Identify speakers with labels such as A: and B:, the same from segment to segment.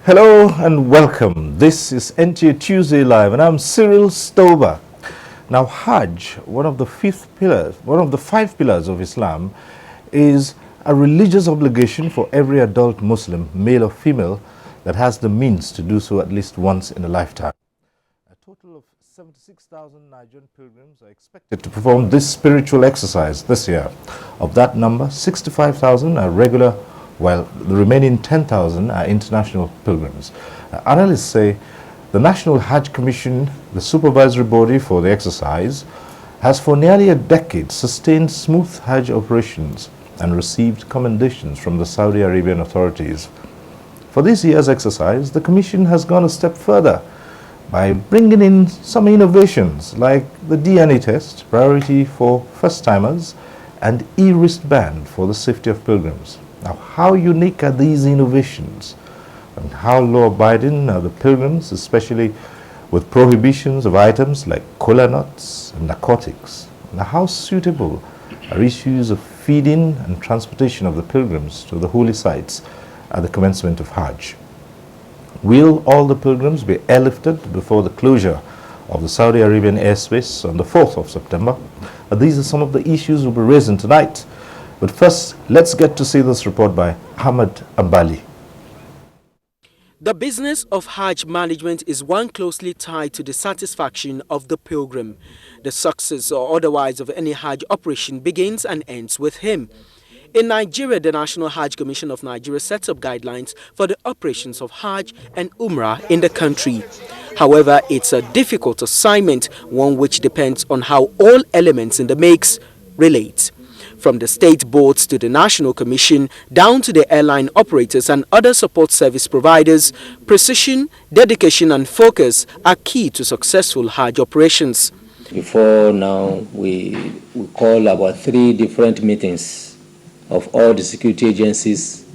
A: Hello and welcome. This is NTA Tuesday Live and I'm Cyril Stober. Now Hajj, one of the five pillars of Islam, is a religious obligation for every adult Muslim, male or female, that has the means to do so at least once in a lifetime. A total of 76,000 Nigerian pilgrims are expected to perform this spiritual exercise this year. Of that number, 65,000 are regular, while the remaining 10,000 are international pilgrims. Analysts say the National Hajj Commission, the supervisory body for the exercise, has for nearly a decade sustained smooth Hajj operations and received commendations from the Saudi Arabian authorities. For this year's exercise, the Commission has gone a step further by bringing in some innovations like the DNA test, priority for first-timers, and e-wristband for the safety of pilgrims. Now, how unique are these innovations? And how law-abiding are the pilgrims, especially with prohibitions of items like cola nuts and narcotics? Now, how suitable are issues of feeding and transportation of the pilgrims to the holy sites at the commencement of Hajj? Will all the pilgrims be airlifted before the closure of the Saudi Arabian airspace on the 4th of September? These are some of the issues we'll be raising tonight. But first, let's get to see this report by Ahmed Ambali.
B: The business of Hajj management is one closely tied to the satisfaction of the pilgrim. The success or otherwise of any Hajj operation begins and ends with him. In Nigeria, the National Hajj Commission of Nigeria sets up guidelines for the operations of Hajj and Umrah in the country. However, it's a difficult assignment, one which depends on how all elements in the mix relate. From the state boards to the National Commission, down to the airline operators and other support service providers, precision, dedication and focus are key to successful Hajj operations.
C: Before now, we call about 3 different meetings of all the security agencies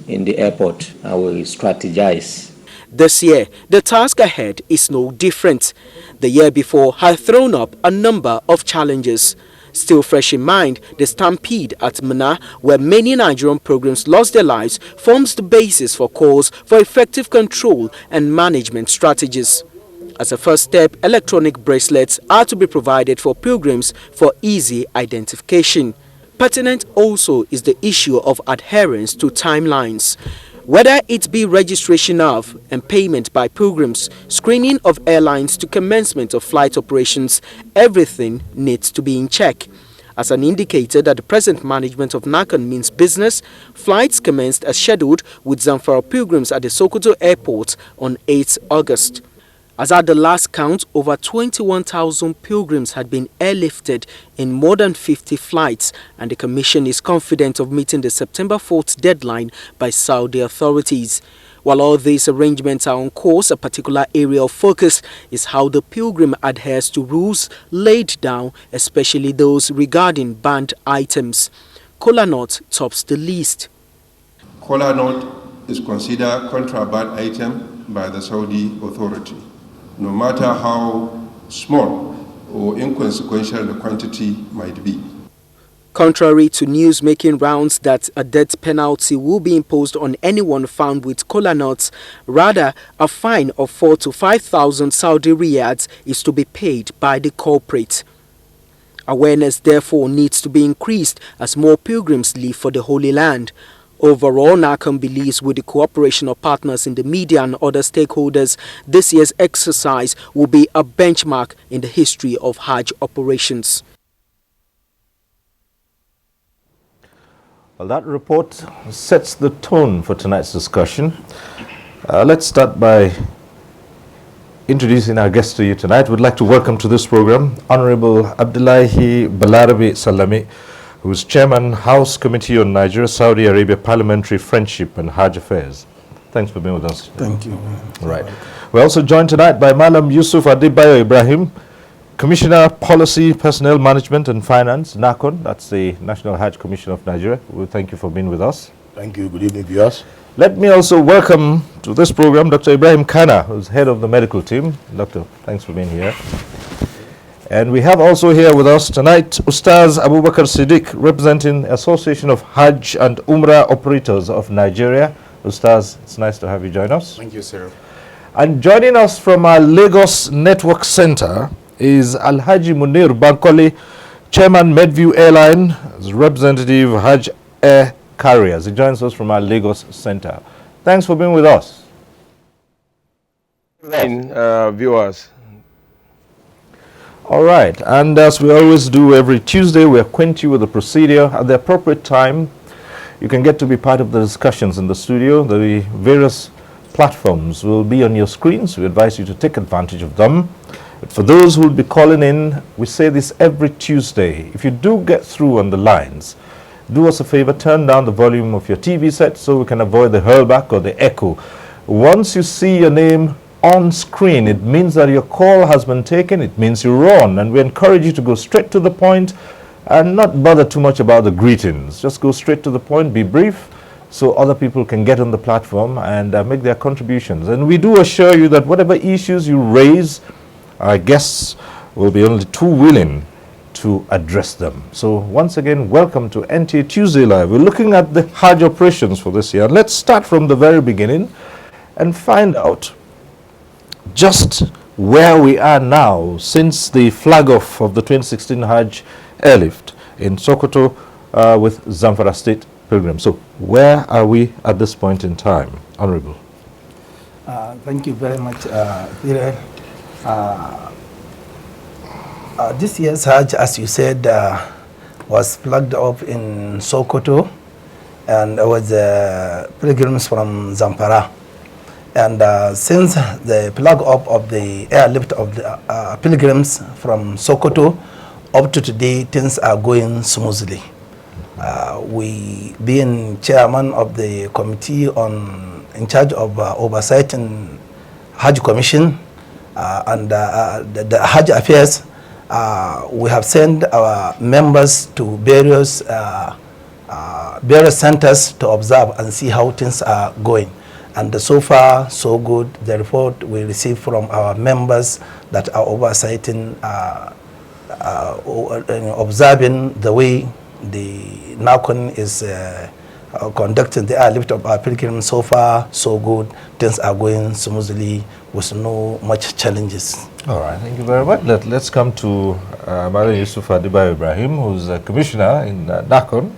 C: in the airport and we strategize.
B: This year, the task ahead is no different. The year before had thrown up a number of challenges. Still fresh in mind, the stampede at Mina, where many Nigerian pilgrims lost their lives, forms the basis for calls for effective control and management strategies. As a first step, electronic bracelets are to be provided for pilgrims for easy identification. Pertinent also is the issue of adherence to timelines. Whether it be registration of and payment by pilgrims, screening of airlines to commencement of flight operations, everything needs to be in check. As an indicator that the present management of Nakan means business, flights commenced as scheduled with Zamfara pilgrims at the Sokoto airport on 8 August. As at the last count, over 21,000 pilgrims had been airlifted in more than 50 flights, and the Commission is confident of meeting the September 4th deadline by Saudi authorities. While all these arrangements are on course, a particular area of focus is how the pilgrim adheres to rules laid down, especially those regarding banned items. Kola nut tops the list.
D: Kola nut is considered a contraband item by the Saudi authority, no matter how small or inconsequential the quantity might be.
B: Contrary to news making rounds that a death penalty will be imposed on anyone found with kola nuts, rather a fine of 4,000 to 5,000 Saudi riyals is to be paid by the culprit. Awareness therefore needs to be increased as more pilgrims leave for the Holy Land. Overall, NACAM believes with the cooperation of partners in the media and other stakeholders, this year's exercise will be a benchmark in the history of Hajj operations.
A: Well, that report sets the tone for tonight's discussion. Let's start by introducing our guest to you tonight. We'd like to welcome to this program Honorable Abdullahi Balarabe Salami, who is Chairman, House Committee on Nigeria-Saudi Arabia Parliamentary Friendship and Hajj Affairs. Thanks for being with us.
E: Thank you.
A: Right. We're also joined tonight by Malam Yusuf Adebayo Ibrahim, Commissioner, Policy, Personnel Management and Finance, NACON, that's the National Hajj Commission of Nigeria. We thank you for being with us.
E: Thank you. Good evening, viewers.
A: Let me also welcome to this program Dr. Ibrahim Kana, who's head of the medical team. Doctor, thanks for being here. And we have also here with us tonight Ustaz Abubakar Siddiq, representing Association of Hajj and Umrah Operators of Nigeria. Ustaz, it's nice to have you join us.
E: Thank you, Cyril.
A: And joining us from our Lagos Network Center is Alhaji Munir Bankole, Chairman Medview Airline, representative Hajj Air Carriers. He joins us from our Lagos Center. Thanks for being with us.
F: Viewers.
A: All right, and as we always do every Tuesday, we acquaint you with the procedure. At the appropriate time, you can get to be part of the discussions in the studio. The various platforms will be on your screens. We advise you to take advantage of them. But for those who will be calling in, we say this every Tuesday. If you do get through on the lines, do us a favor, turn down the volume of your TV set so we can avoid the hurlback or the echo. Once you see your name on screen, it means that your call has been taken. It means you're on, and we encourage you to go straight to the point and not bother too much about the greetings. Just go straight to the point, be brief, so other people can get on the platform and make their contributions. And we do assure you that whatever issues you raise, our guests will be only too willing to address them. So once again, welcome to NTA Tuesday Live. We're looking at the Hajj operations for this year. Let's start from the very beginning and find out just where we are now since the flag off of the 2016 Hajj airlift in Sokoto with Zamfara State pilgrims. So where are we at this point in time, Honorable?
G: Thank you very much, Peter. This year's Hajj, as you said, was flagged off in Sokoto, and it was pilgrims from Zamfara. And since the flag off of the airlift of the pilgrims from Sokoto, up to today, things are going smoothly. We, being chairman of the committee in charge of oversight in Hajj Commission and the Hajj affairs, we have sent our members to various centers to observe and see how things are going. And so far, so good. The report we received from our members that are oversighting, observing the way the NACON is conducting the airlift of our pilgrims. So far, so good. Things are going smoothly with no much challenges.
A: All right, thank you very much. Let's come to Malam Yusuf Adiba Ibrahim, who's a commissioner in NACON.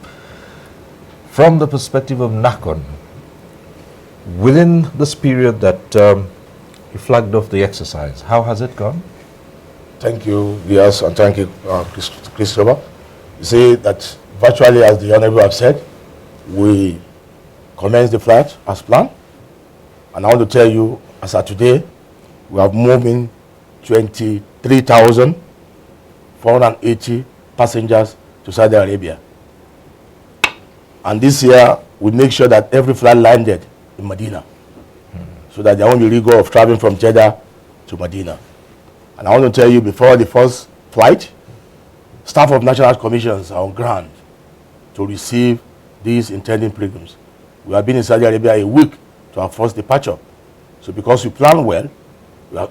A: From the perspective of NACON, within this period that you flagged off the exercise, how has it gone?
H: Thank you, yes, and thank you, Christopher. You see that virtually, as the Honorable have said, we commenced the flight as planned. And I want to tell you, as of today, we have moved in 23,480 passengers to Saudi Arabia. And this year, we make sure that every flight landed in Medina, so that there won't be rigor of traveling from Jeddah to Medina. And I want to tell you, before the first flight, staff of national commissions are on ground to receive these intending pilgrims. We have been in Saudi Arabia a week to our first departure. So because we plan well,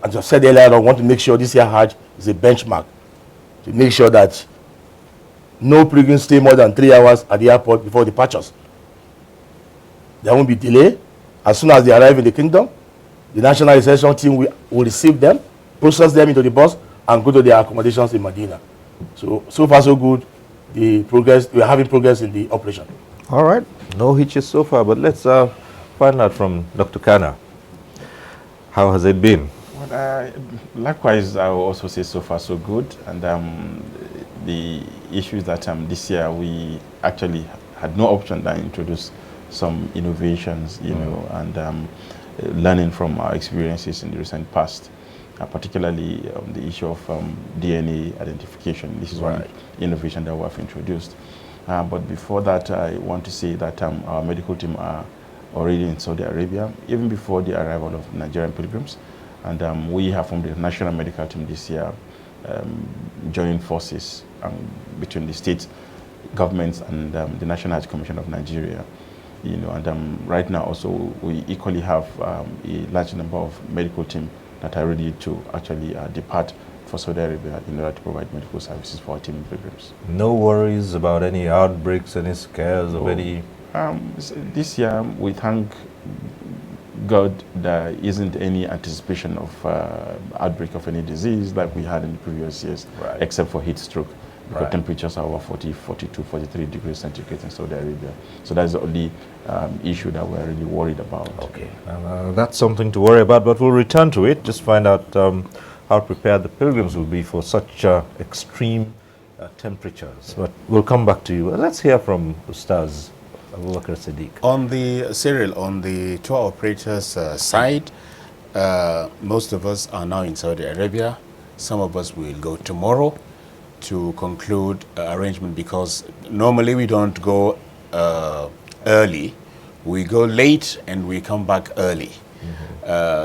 H: as I said earlier, I want to make sure this year Hajj is a benchmark to make sure that no pilgrims stay more than 3 hours at the airport before departures. There won't be delay. As soon as they arrive in the kingdom, the national reception team will receive them, process them into the bus, and go to their accommodations in Medina. So far so good. We are having progress in the operation.
A: All right, no hitches so far, but let's find out from Dr. Kana. How has it been?
E: Well, likewise, I will also say so far so good. And the issue is that this year we actually had no option than introduce some innovations, you know, and learning from our experiences in the recent past, particularly the issue of DNA identification. This is one innovation that we have introduced. But before that, I want to say that our medical team are already in Saudi Arabia, even before the arrival of Nigerian pilgrims. And we have formed the national medical team this year, joining forces between the state governments and the National Health Commission of Nigeria. You know, and right now also we equally have a large number of medical team that are ready to actually depart for Saudi Arabia in order to provide medical services for our team pilgrims.
A: No worries about any outbreaks, any scares of any?
E: This year we thank God, there isn't any anticipation of outbreak of any disease like we had in the previous years,
A: Right.
E: except for heat stroke, because
A: Right.
E: temperatures are over 40, 42, 43 degrees centigrade in Saudi Arabia. So that's the only issue that we're really worried about.
A: Okay, that's something to worry about, but we'll return to it, just find out how prepared the pilgrims will be for such extreme temperatures. But we'll come back to you. Let's hear from Ustaz Abubakar Siddiq.
I: On the Cyril, on the tour operators side, most of us are now in Saudi Arabia. Some of us will go tomorrow to conclude arrangement, because normally we don't go early. We go late and we come back early.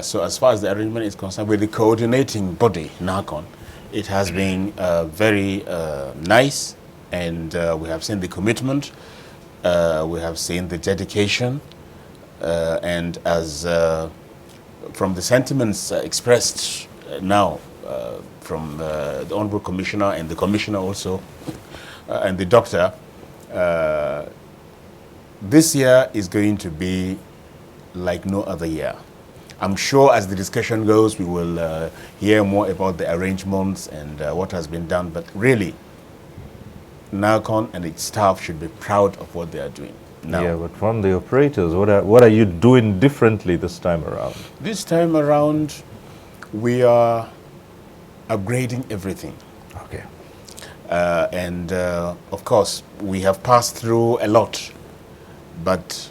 I: So as far as the arrangement is concerned, with the coordinating body, NACON, it has been very nice, and we have seen the commitment. We have seen the dedication, and as from the sentiments expressed now from the Honorable Commissioner and the Commissioner also, and the Doctor, this year is going to be like no other year. I'm sure as the discussion goes, we will hear more about the arrangements and what has been done, but really, NACON and its staff should be proud of what they are doing now.
A: Yeah, but from the operators, what are you doing differently this time around?
I: This time around, we are upgrading everything.
A: Okay.
I: And of course, we have passed through a lot. But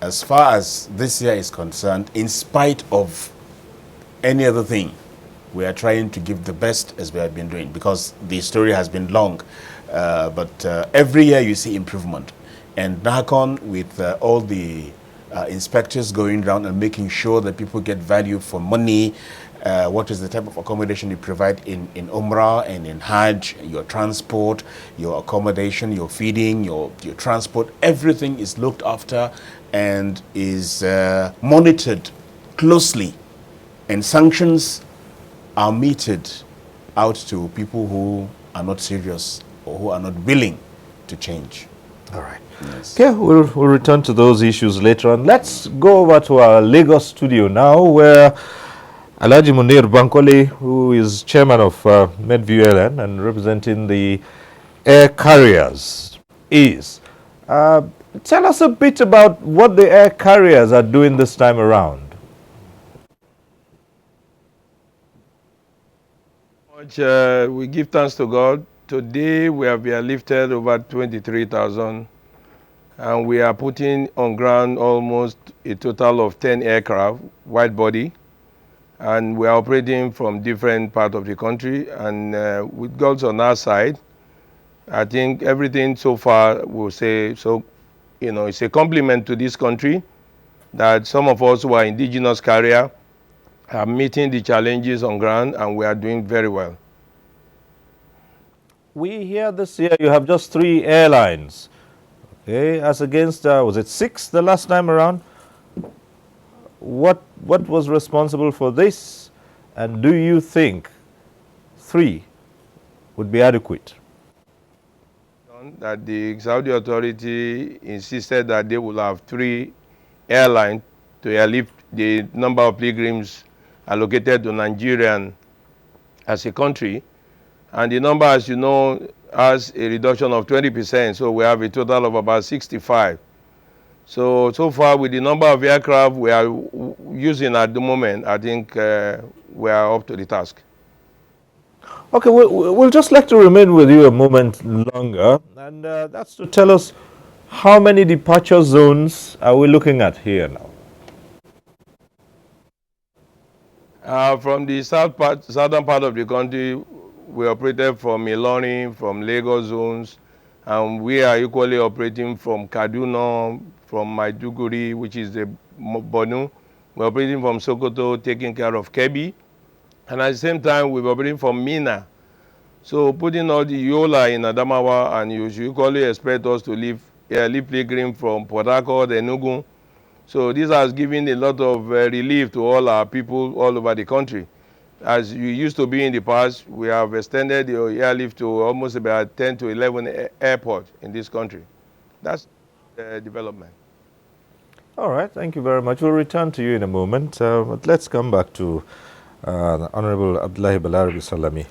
I: as far as this year is concerned, in spite of any other thing, we are trying to give the best as we have been doing, because the story has been long. But every year you see improvement. And NACON, with all the inspectors going around and making sure that people get value for money, what is the type of accommodation you provide in Umrah and in Hajj, your transport, your accommodation, your feeding, your transport, everything is looked after and is monitored closely. And sanctions are meted out to people who are not serious or who are not willing to change.
A: All right.
I: Yes.
A: Okay, we'll return to those issues later on. Let's go over to our Lagos studio now, where Alhaji Munir Bankole, who is chairman of Medview Airline and representing the air carriers, is. Tell us a bit about what the air carriers are doing this time around.
F: We give thanks to God. Today we have airlifted over 23,000, and we are putting on ground almost a total of 10 aircraft, wide body, and we are operating from different parts of the country. And with God's on our side, I think everything so far will say, so, you know, it's a compliment to this country that some of us who are indigenous carrier are meeting the challenges on ground, and we are doing very well.
A: We hear this year you have just 3 airlines, okay, as against, was it 6 the last time around? What was responsible for this, and do you think 3 would be adequate?
F: That the Saudi authority insisted that they will have 3 airlines to airlift the number of pilgrims allocated to Nigerian as a country. And the number, as you know, has a reduction of 20%, so we have a total of about 65. So far with the number of aircraft we are using at the moment, I think we are up to the task.
A: Okay, we'll just like to remain with you a moment longer, and that's to tell us how many departure zones are we looking at here now?
F: From the southern part of the country, we operated from Ilorin, from Lagos zones, and we are equally operating from Kaduna, from Maiduguri, which is the Borno. We're operating from Sokoto, taking care of Kebbi, and at the same time, we're operating from Mina. So putting all the Yola in Adamawa, and you should equally expect us to leave pilgrim from Port Harcourt, Enugu. So this has given a lot of relief to all our people all over the country. As you used to be in the past, we have extended the airlift to almost about 10 to 11 airports in this country. That's the development.
A: All right, thank you very much. We'll return to you in a moment, but let's come back to the Honorable Abdullahi Balarabi Salami.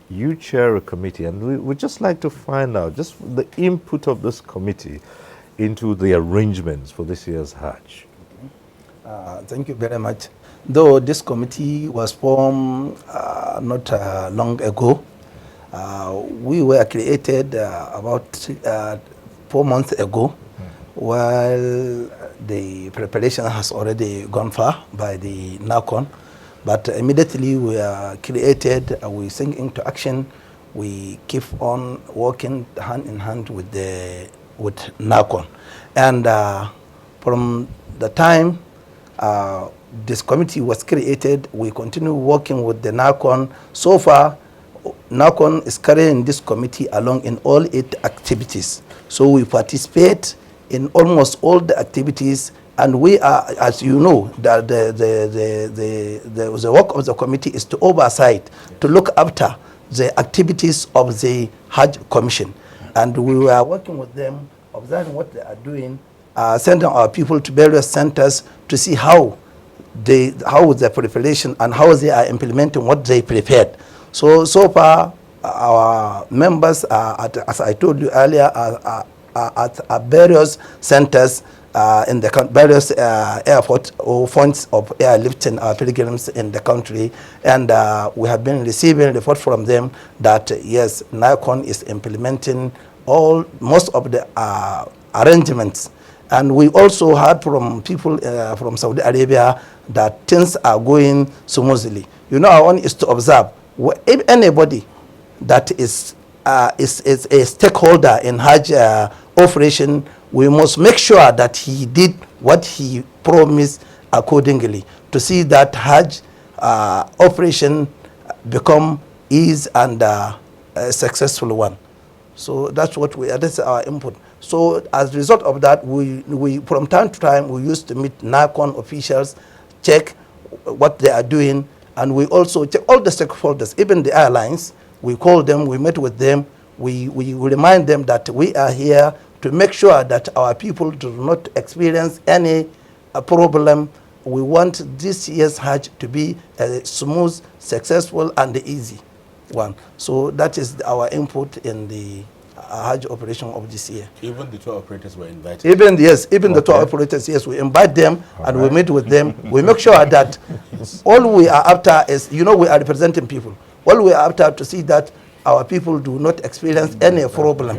A: You chair a committee, and we'd just like to find out just the input of this committee into the arrangements for this year's Hajj.
G: Thank you very much. Though this committee was formed not long ago, we were created about 4 months ago, while the preparation has already gone far by the NACON. But immediately we are created, we sink into action, we keep on working hand in hand with NACON. And from the time this committee was created, we continue working with the NACON. So far, NACON is carrying this committee along in all its activities. So we participate in almost all the activities, and we are, as you know, that the work of the committee is to oversight, to look after the activities of the Hajj Commission. And we were working with them, observing what they are doing, sending our people to various centers to see how the preparation and how they are implementing what they prepared. So far, our members are, as I told you earlier, are at various centers in the various airport or points of airlifting our pilgrims in the country, and we have been receiving report from them that yes, NACON is implementing most of the arrangements. And we also heard from people from Saudi Arabia that things are going smoothly. You know, our one is to observe if anybody that is a stakeholder in Hajj operation, we must make sure that he did what he promised accordingly to see that Hajj operation become easy and a successful one. So that's what that's our input. So as a result of that, we from time to time we used to meet NACON officials, check what they are doing, and we also check all the stakeholders, even the airlines. We call them, we meet with them, we remind them that we are here to make sure that our people do not experience any problem. We want this year's Hajj to be a smooth, successful, and easy one. So that is our input in the Hajj operation of this year.
I: Even the tour operators were invited?
G: Even the tour operators, yes, we invite them and we meet with them. We make sure that all we are after is, you know, we are representing people. All we are after to see that our people do not experience any problem,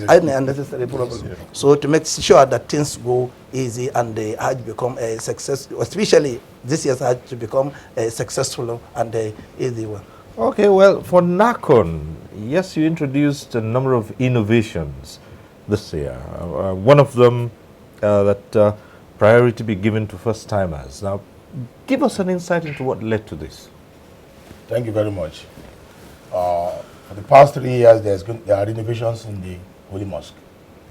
G: any unnecessary problem. So to make sure that things go easy and the Hajj become a success, especially this year's Hajj to become a successful and a easy one.
A: Okay, well, for NACON, yes, you introduced a number of innovations this year. One of them, that priority be given to first-timers. Now, give us an insight into what led to this.
H: Thank you very much. For the past 3 years, there are renovations in the Holy Mosque.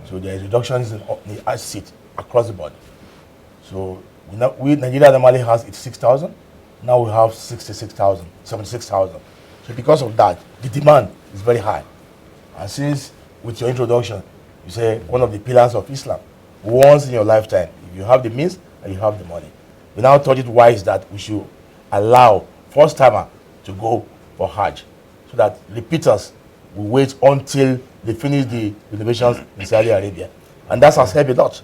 H: So there is reductions in the Hajj seat across the board. So Nigeria normally has 86,000. Now we have 66,000, 76,000. So because of that, the demand is very high. And since with your introduction, you say one of the pillars of Islam, once in your lifetime, if you have the means and you have the money, we now thought it wise that we should allow first-timer to go for Hajj, so that repeaters will wait until they finish the renovations in Saudi Arabia. And that has helped a lot.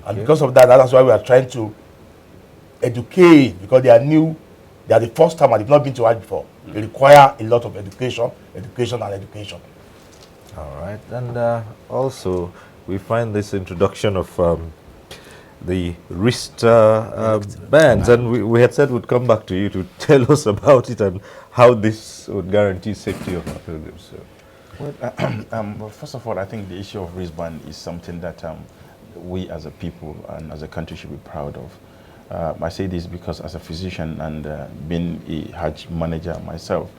H: And because of that, that's why we are trying to educate, because they are new, they are the first time and they've not been to Hajj before. They require a lot of education.
A: All right, and also we find this introduction of the wrist bands, and we had said we'd come back to you to tell us about it and how this would guarantee safety of our pilgrims. So.
E: Well, first of all, I think the issue of wristband is something that we as a people and as a country should be proud of. I say this because as a physician and being a Hajj manager myself,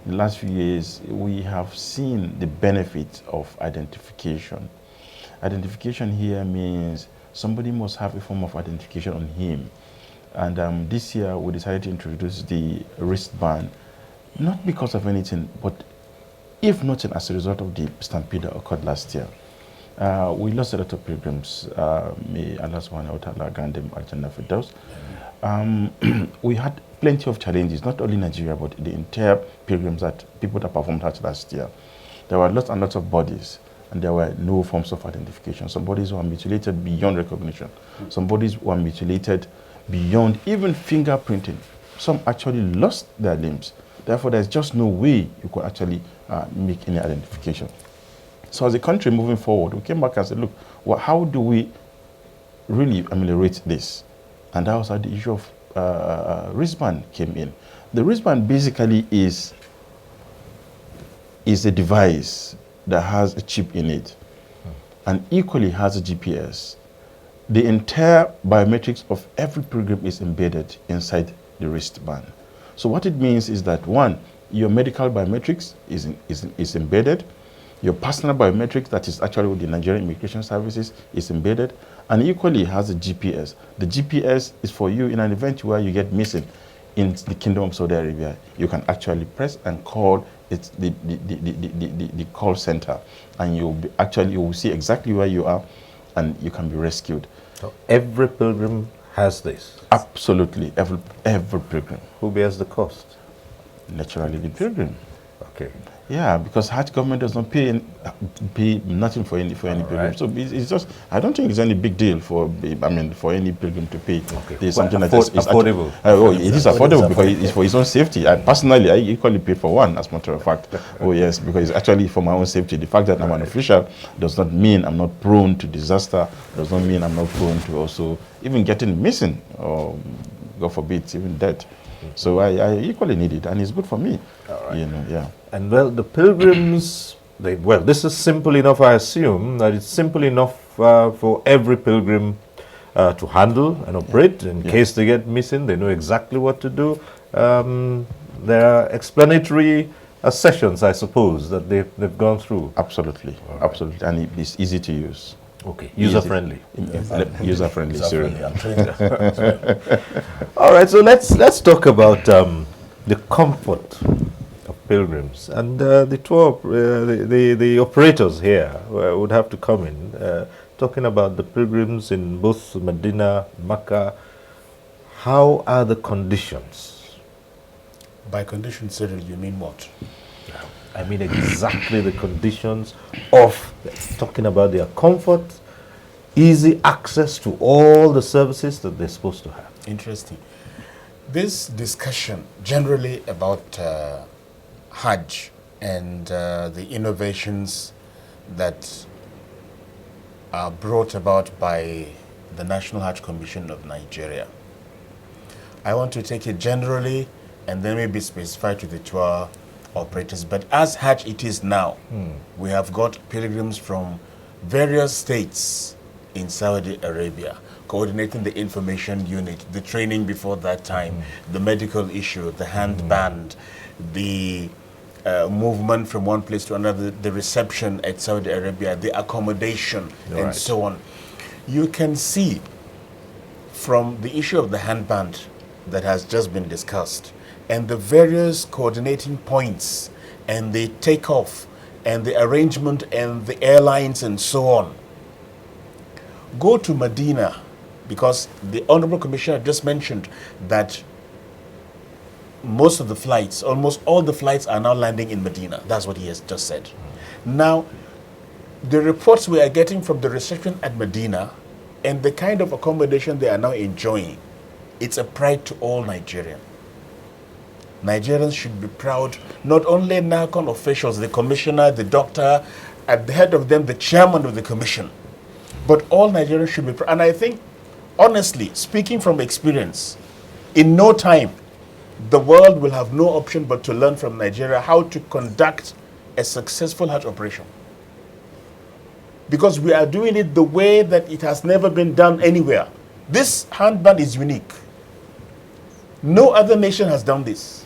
E: in the last few years, we have seen the benefit of identification. Identification here means somebody must have a form of identification on him. And this year, we decided to introduce the wristband, not because of anything, but if nothing, as a result of the stampede that occurred last year. We lost a lot of pilgrims. May Allah subhanahu wa ta'ala grant them al-Jannah Firdaus. We had plenty of challenges, not only Nigeria, but the entire pilgrims that people that performed Hajj last year. There were lots and lots of bodies, and there were no forms of identification. Some bodies were mutilated beyond recognition. Some bodies were mutilated beyond even fingerprinting. Some actually lost their limbs. Therefore, there's just no way you could actually make any identification. So as a country moving forward, we came back and said, look, well, how do we really ameliorate this? And that was how the issue of wristband came in. The wristband basically is a device that has a chip in it and equally has a GPS. The entire biometrics of every pilgrim is embedded inside the wristband. So what it means is that, one, your medical biometrics is embedded. Your personal biometrics, that is actually with the Nigerian Immigration Services, is embedded, and equally has a GPS. The GPS is for you in an event where you get missing in the Kingdom of Saudi Arabia. You can actually press and call the call center, and you will see exactly where you are, and you can be rescued.
A: So every pilgrim has this?
E: Absolutely, every pilgrim.
A: Who bears the cost?
E: Naturally, the pilgrim.
A: Okay.
E: Yeah, because Hajj government does not pay nothing for any pilgrim. Right. So it's just, I don't think it's any big deal for any pilgrim to pay. Okay. There's something that is
A: affordable.
E: It is affordable because it's for his own safety. I equally paid for one, as a matter of fact. Oh yes, because it's actually for my own safety. The fact that I'm an official does not mean I'm not prone to disaster. Does not mean I'm not prone to also even getting missing or, God forbid, even dead. So I equally need it, and it's good for me. Right. Yeah.
A: And well, the pilgrims, this is simple enough, I assume, that it's simple enough for every pilgrim to handle and operate. In case they get missing, they know exactly what to do. There are explanatory sessions, I suppose, that they've gone through.
E: Absolutely, right. Absolutely, and it's easy to use.
A: Okay, user-friendly.
E: User-friendly, seriously.
A: All right, so let's talk about the comfort of pilgrims. And the tour, the operators here would have to come in, talking about the pilgrims in both Medina, Mecca. How are the conditions?
I: By conditions, Cyril, you mean what?
A: I mean exactly the conditions of talking about their comfort, easy access to all the services that they're supposed to have.
I: Interesting. This discussion generally about Hajj and the innovations that are brought about by the National Hajj Commission of Nigeria. I want to take it generally and then maybe specify to the tour operators. But as Hajj it is now, we have got pilgrims from various states in Saudi Arabia, coordinating the information unit, the training before that time, the medical issue, the handband, the movement from one place to another, the reception at Saudi Arabia, the accommodation, and so on. You can see from the issue of the handband that has just been discussed, and the various coordinating points, and the takeoff, and the arrangement, and the airlines, and so on. Go to Medina, because the Honorable Commissioner just mentioned that most of the flights, almost all the flights are now landing in Medina. That's what he has just said. Now, the reports we are getting from the reception at Medina and the kind of accommodation they are now enjoying, it's a pride to all Nigerians. Nigerians should be proud, not only NACON officials, the commissioner, the doctor, at the head of them, the chairman of the commission, but all Nigerians should be proud. And I think, honestly, speaking from experience, in no time, the world will have no option but to learn from Nigeria how to conduct a successful Hajj operation. Because we are doing it the way that it has never been done anywhere. This handband is unique. No other nation has done this.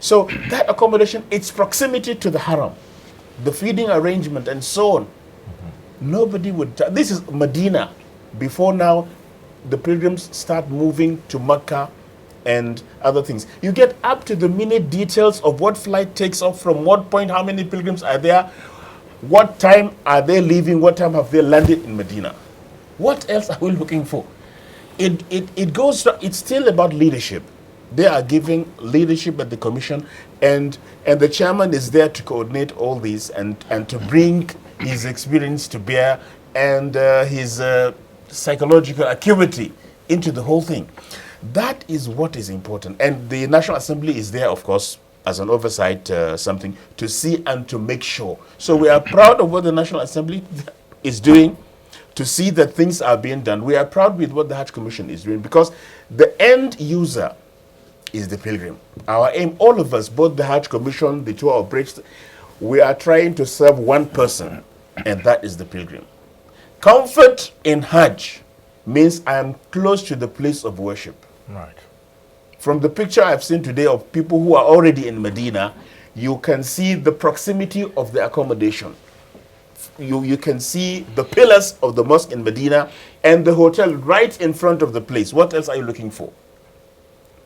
I: So that accommodation, its proximity to the haram, the feeding arrangement and so on, nobody would, this is Medina. Before now, the pilgrims start moving to Mecca and other things. You get up to the minute details of what flight takes off from what point, how many pilgrims are there, What time are they leaving? What time have they landed in Medina? What else are we looking for? It goes, it's still about leadership. They are giving leadership at the commission, and the chairman is there to coordinate all these and to bring his experience to bear and his psychological acuity into the whole thing. That is what is important. And the National Assembly is there, of course, as an oversight something to see and to make sure. So we are proud of what the National Assembly is doing to see that things are being done. We are proud with what the Hajj Commission is doing because the end user is the pilgrim. Our aim, all of us, both the Hajj Commission, the tour operators, we are trying to serve one person, and that is the pilgrim. Comfort in Hajj means I am close to the place of worship.
A: Right.
I: From the picture I've seen today of people who are already in Medina, you can see the proximity of the accommodation. You can see the pillars of the mosque in Medina and the hotel right in front of the place. What else are you looking for?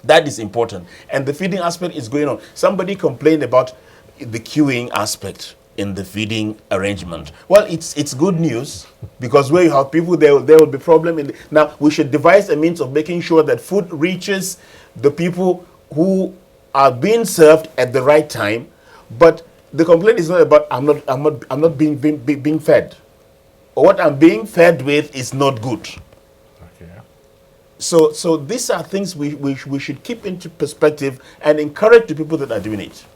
I: That is important. And the feeding aspect is going on. Somebody complained about the queuing aspect in the feeding arrangement. Well, it's good news because where you have people, there will be problem. Now, we should devise a means of making sure that food reaches the people who are being served at the right time. But the complaint is not about I'm not being fed, or what I'm being fed with is not good.
A: Okay.
I: So these are things we should keep into perspective and encourage the people that are doing it.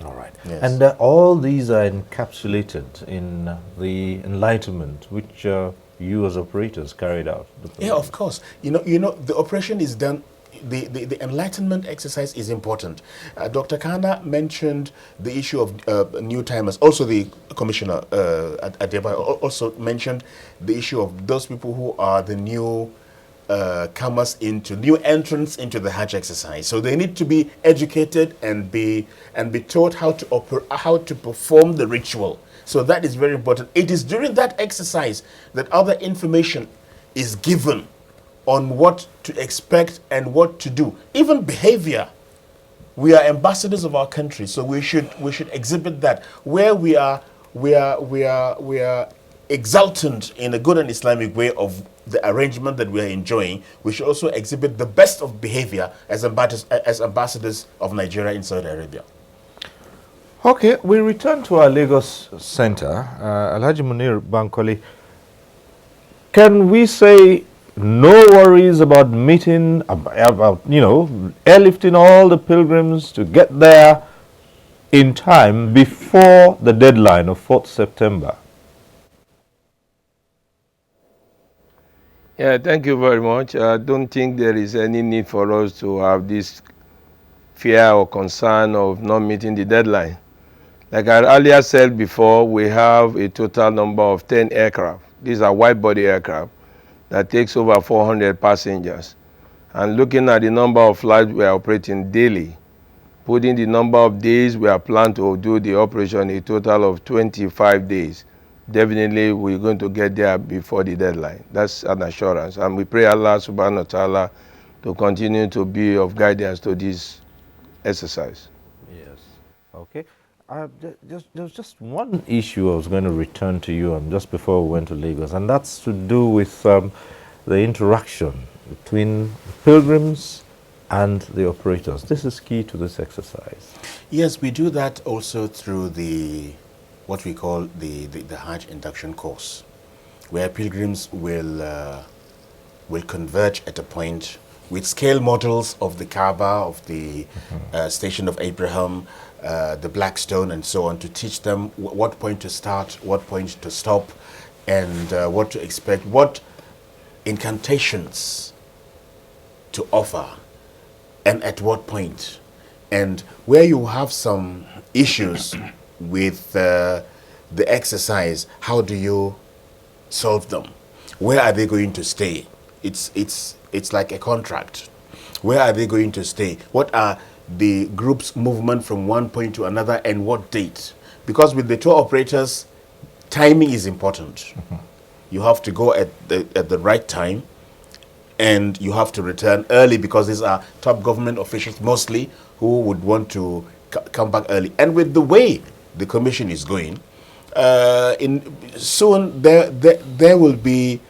A: All right.
I: Yes.
A: And all these are encapsulated in the enlightenment which you as operators carried out.
I: Yeah, of course. You know, the operation is done. The enlightenment exercise is important. Dr. Kana mentioned the issue of new timers. Also, the commissioner Adeba also mentioned the issue of those people who are the new new entrants into the Hajj exercise. So they need to be educated and be taught how to perform the ritual. So that is very important. It is during that exercise that other information is given on what to expect and what to do. Even behavior. We are ambassadors of our country, so we should exhibit that. Where we are exultant in a good and Islamic way of the arrangement that we are enjoying, we should also exhibit the best of behavior as ambassadors of Nigeria in Saudi Arabia.
A: Okay, we return to our Lagos center. Alhaji Munir Bankole, can we say no worries about meeting, about airlifting all the pilgrims to get there in time before the deadline of 4th September?
F: Yeah, thank you very much. I don't think there is any need for us to have this fear or concern of not meeting the deadline. Like I earlier said before, we have a total number of 10 aircraft. These are wide-body aircraft that takes over 400 passengers. And looking at the number of flights we are operating daily, putting the number of days we are planned to do the operation, a total of 25 days, definitely we're going to get there before the deadline. That's an assurance. And we pray Allah subhanahu wa ta'ala to continue to be of guidance to this exercise.
A: Yes. Okay. There's just one issue I was going to return to you on just before we went to Lagos, and that's to do with the interaction between pilgrims and the operators. This is key to this exercise.
I: Yes, we do that also through what we call the Hajj induction course, where pilgrims will converge at a point with scale models of the Kaaba, of the Station of Abraham, the Black Stone, and so on, to teach them what point to start, what point to stop, and what to expect, what incantations to offer, and at what point. And where you have some issues with the exercise, how do you solve them? Where are they going to stay? It's like a contract. Where are they going to stay? What are the group's movement from one point to another, and what date? Because with the tour operators, timing is important. You have to go at the right time, and you have to return early, because these are top government officials mostly who would want to come back early. And with the way the commission is going, soon there will be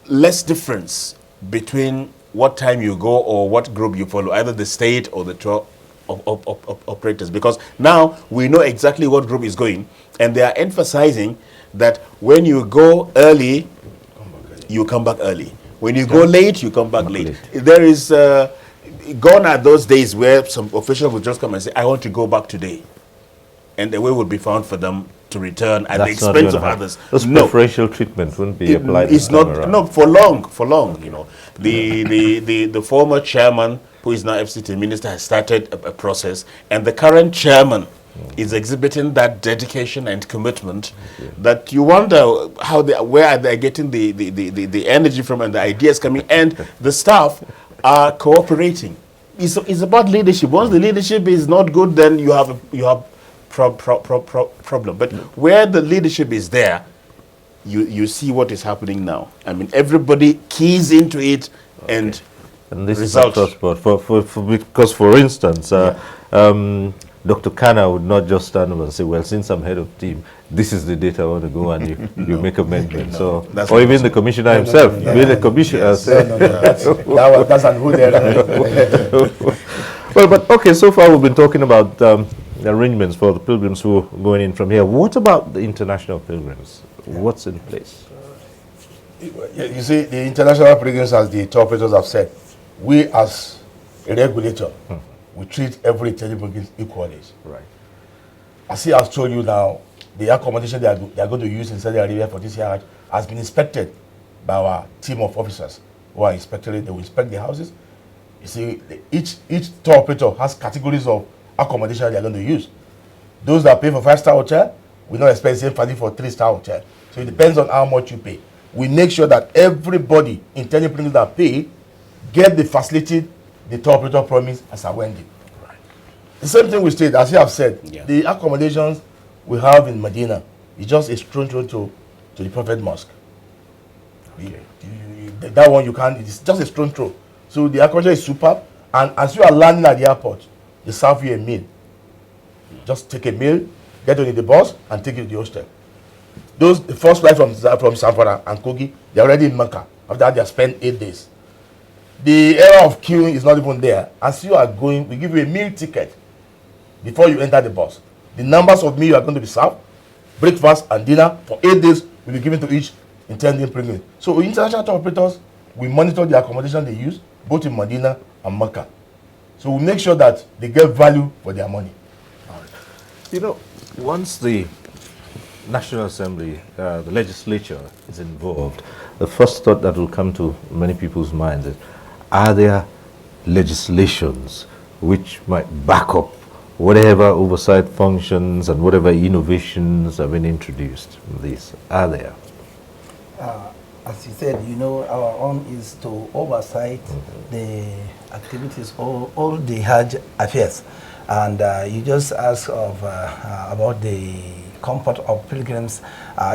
I: less difference between what time you go or what group you follow, either the state or the tour operators, because now we know exactly what group is going, and they are emphasizing that when you go early, you come back early. When you go late, you come back late. There is gone are those days where some official will just come and say, I want to go back today. And a way will be found for them to return at the expense of others.
A: This preferential treatment wouldn't be applied.
I: It's not, no, for long, you know. The former chairman, who is now FCT minister, has started a process, and the current chairman is exhibiting that dedication and commitment that you wonder where are they getting the energy from and the ideas coming, and the staff are cooperating. It's about leadership. Once the leadership is not good, then you have problem. But where the leadership is there, you see what is happening now. I mean, everybody keys into it, and
A: this
I: result.
A: is because, for instance, Dr. Kana would not just stand up and say, well, since I'm head of team, this is the data I want to go, and you make amendments. So, or even the commissioner himself, being the commissioner.
H: That's who they are.
A: Well, but okay, so far we've been talking about the arrangements for the pilgrims who are going in from here. What about the international pilgrims? What's in place?
H: You see, the international pilgrims, as the tour operators have said, we as a regulator, we treat every intelligent pilgrim equally.
A: Right.
H: As he has told you now, the accommodation they are going to use in Saudi Arabia for this year has been inspected by our team of officers who are inspecting it. They will inspect the houses. You see, each tour operator has categories of accommodation they are going to use. Those that pay for 5-star hotel, we not expect the same value for 3-star hotel. So it depends on how much you pay. We make sure that everybody intelligent pilgrims that pay get the facility the tour operator promised as a Wendy. Right. The same thing we state, as you have said, the accommodations we have in Medina is just a strong throw to the Prophet Mosque. Okay. That one you can't, it's just a strong throw. So the accommodation is superb, and as you are landing at the airport, they serve you a meal. Just take a meal, get on the bus, and take you to the hostel. The first flight from Zamfara and Kogi, they're already in Mecca. After that, they have spent 8 days. The era of queuing is not even there. As you are going, we give you a meal ticket before you enter the bus. The numbers of meals you are going to be served, breakfast and dinner for 8 days will be given to each intending pilgrim. So international tour operators, we monitor the accommodation they use, both in Medina and Mecca. So we make sure that they get value for their money.
A: You know, once the National Assembly, the legislature is involved, the first thought that will come to many people's minds is, are there legislations which might back up whatever oversight functions and whatever innovations have been introduced? These are there?
G: As you said, you know, our own is to oversight the activities, all the Hajj affairs. And you just asked about the comfort of pilgrims.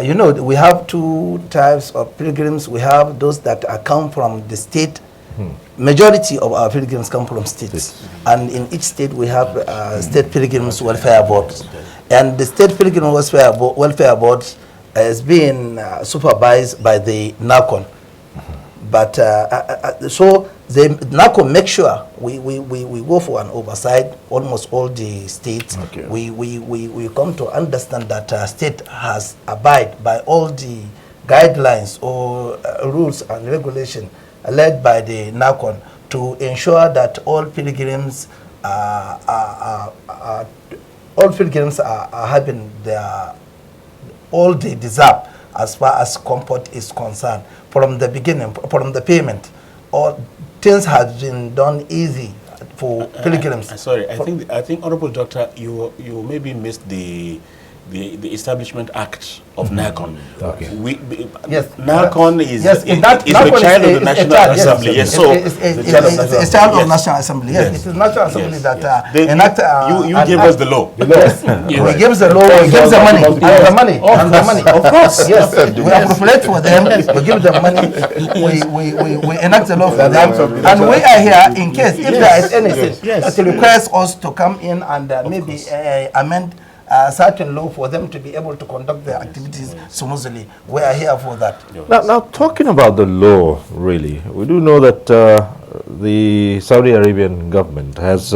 G: You know, we have 2 types of pilgrims. We have those that come from the state. Majority of our pilgrims come from states. And in each state we have state pilgrims welfare boards. And the state pilgrim welfare board is being supervised by the NACON. But so the NACON make sure we go for an oversight, almost all the states. Okay. We come to understand that state has abide by all the guidelines or rules and regulations led by the NACON to ensure that all pilgrims are having all they deserve as far as comfort is concerned. From the beginning, from the payment, all things have been done easy for pilgrims.
I: Sorry, I think Honorable Doctor, you maybe missed the Establishment Act of NACON.
A: Okay.
I: Yes, NACON is the
G: NACON
I: child of the National Assembly. Yes, so
G: it's a child of National Assembly. Yes, it is National Assembly that enact.
I: You gave us the law.
G: We give the law. We give the money. And the money. Of course. Yes, we appropriate for them. We give them money. We enact the law for them. And we are here in case if there is anything that requires us to come in and maybe amend a certain law for them to be able to conduct their activities smoothly. We are here for that.
A: Now, talking about the law, really, we do know that the Saudi Arabian government has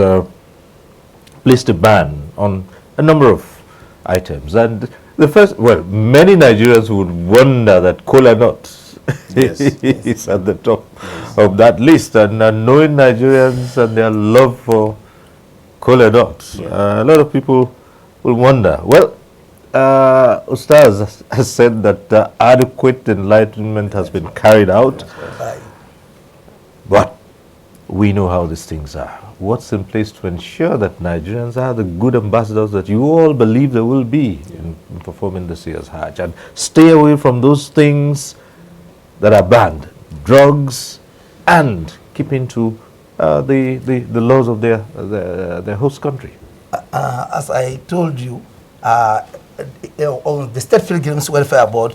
A: placed a ban on a number of items. And the first, well, many Nigerians would wonder that cola nut is at the top of that list. And knowing Nigerians and their love for cola nuts, a lot of people will wonder. Well, Ustaz has said that adequate enlightenment has been carried out, but we know how these things are. What's in place to ensure that Nigerians are the good ambassadors that you all believe they will be in performing this year's Hajj, and stay away from those things that are banned, drugs, and keeping to the laws of their host country?
G: As I told you, on the State Pilgrims Welfare Board,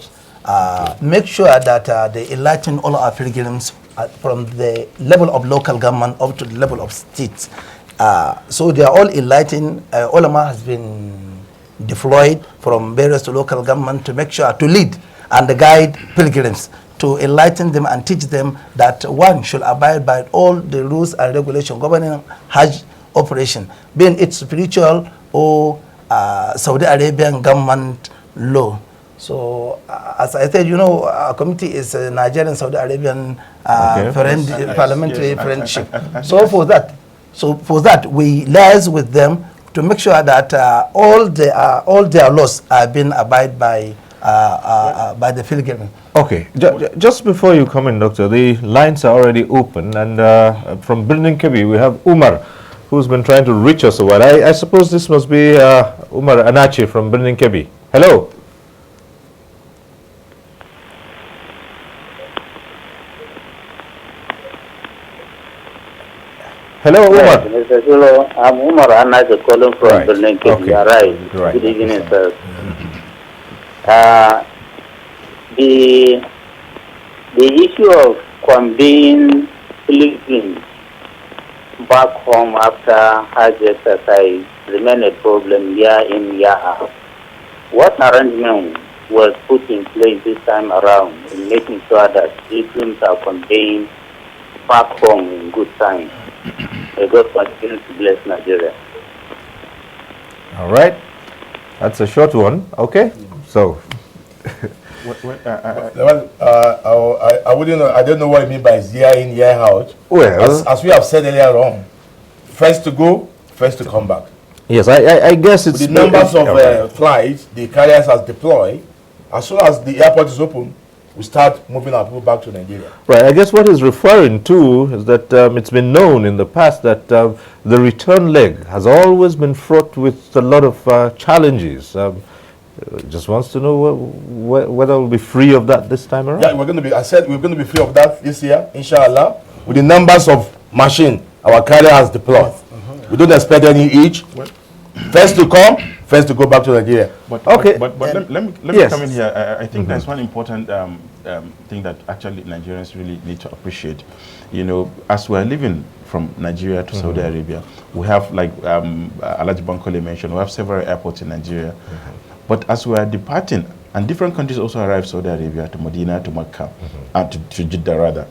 G: make sure that they enlighten all our pilgrims from the level of local government up to the level of states. So they are all enlightened. Ulama has been deployed from various local government to make sure to lead and guide pilgrims, to enlighten them and teach them that one should abide by all the rules and regulations governing Hajj operation, being it spiritual or Saudi Arabian government law. So, as I said, you know, our committee is a Nigerian Saudi Arabian parliamentary friendship. So for that, we liaise with them to make sure that all their laws are being abided by the pilgrim.
A: Okay, just before you come in, Doctor, the lines are already open, and from Birnin Kebbi we have Umar, who's been trying to reach us a while. I suppose this must be Umar Anachi from Birnin Kebbi. Hello. Hello, Umar.
J: Mr. Silo, I'm Umar Anachi calling from Birnin Kebbi.
A: Okay.
J: You are right. Good evening, sir. The issue of conveying pilgrims back home after Hajj exercise remain a problem year in, year out. What arrangement was put in place this time around in making sure that pilgrims are conveying back home in good time? May God continue to bless Nigeria.
A: All right. That's a short one. Okay. So.
H: I wouldn't know. I don't know what you mean by year in, year out.
A: Well,
H: as we have said earlier on, first to go, first to come back.
A: Yes, I guess it's
H: with the numbers of flights the carriers has deployed. As soon as the airport is open, we start moving our people back to Nigeria.
A: Right. I guess what he's referring to is that it's been known in the past that the return leg has always been fraught with a lot of challenges. Just wants to know whether we'll be free of that this time around.
H: Yeah, we're going to be. I said we're going to be free of that this year, inshallah. With the numbers of machine our carrier has deployed, we don't expect any each. First to come, first to go back to Nigeria.
E: But let me
A: yes.
E: come in here. I think there's one important thing that actually Nigerians really need to appreciate. You know, as we're living from Nigeria to Saudi Arabia, we have, like Alhaji Bankole mentioned, we have several airports in Nigeria. But as we are departing, and different countries also arrive Saudi Arabia, to Medina, to Mecca, and to Jeddah rather.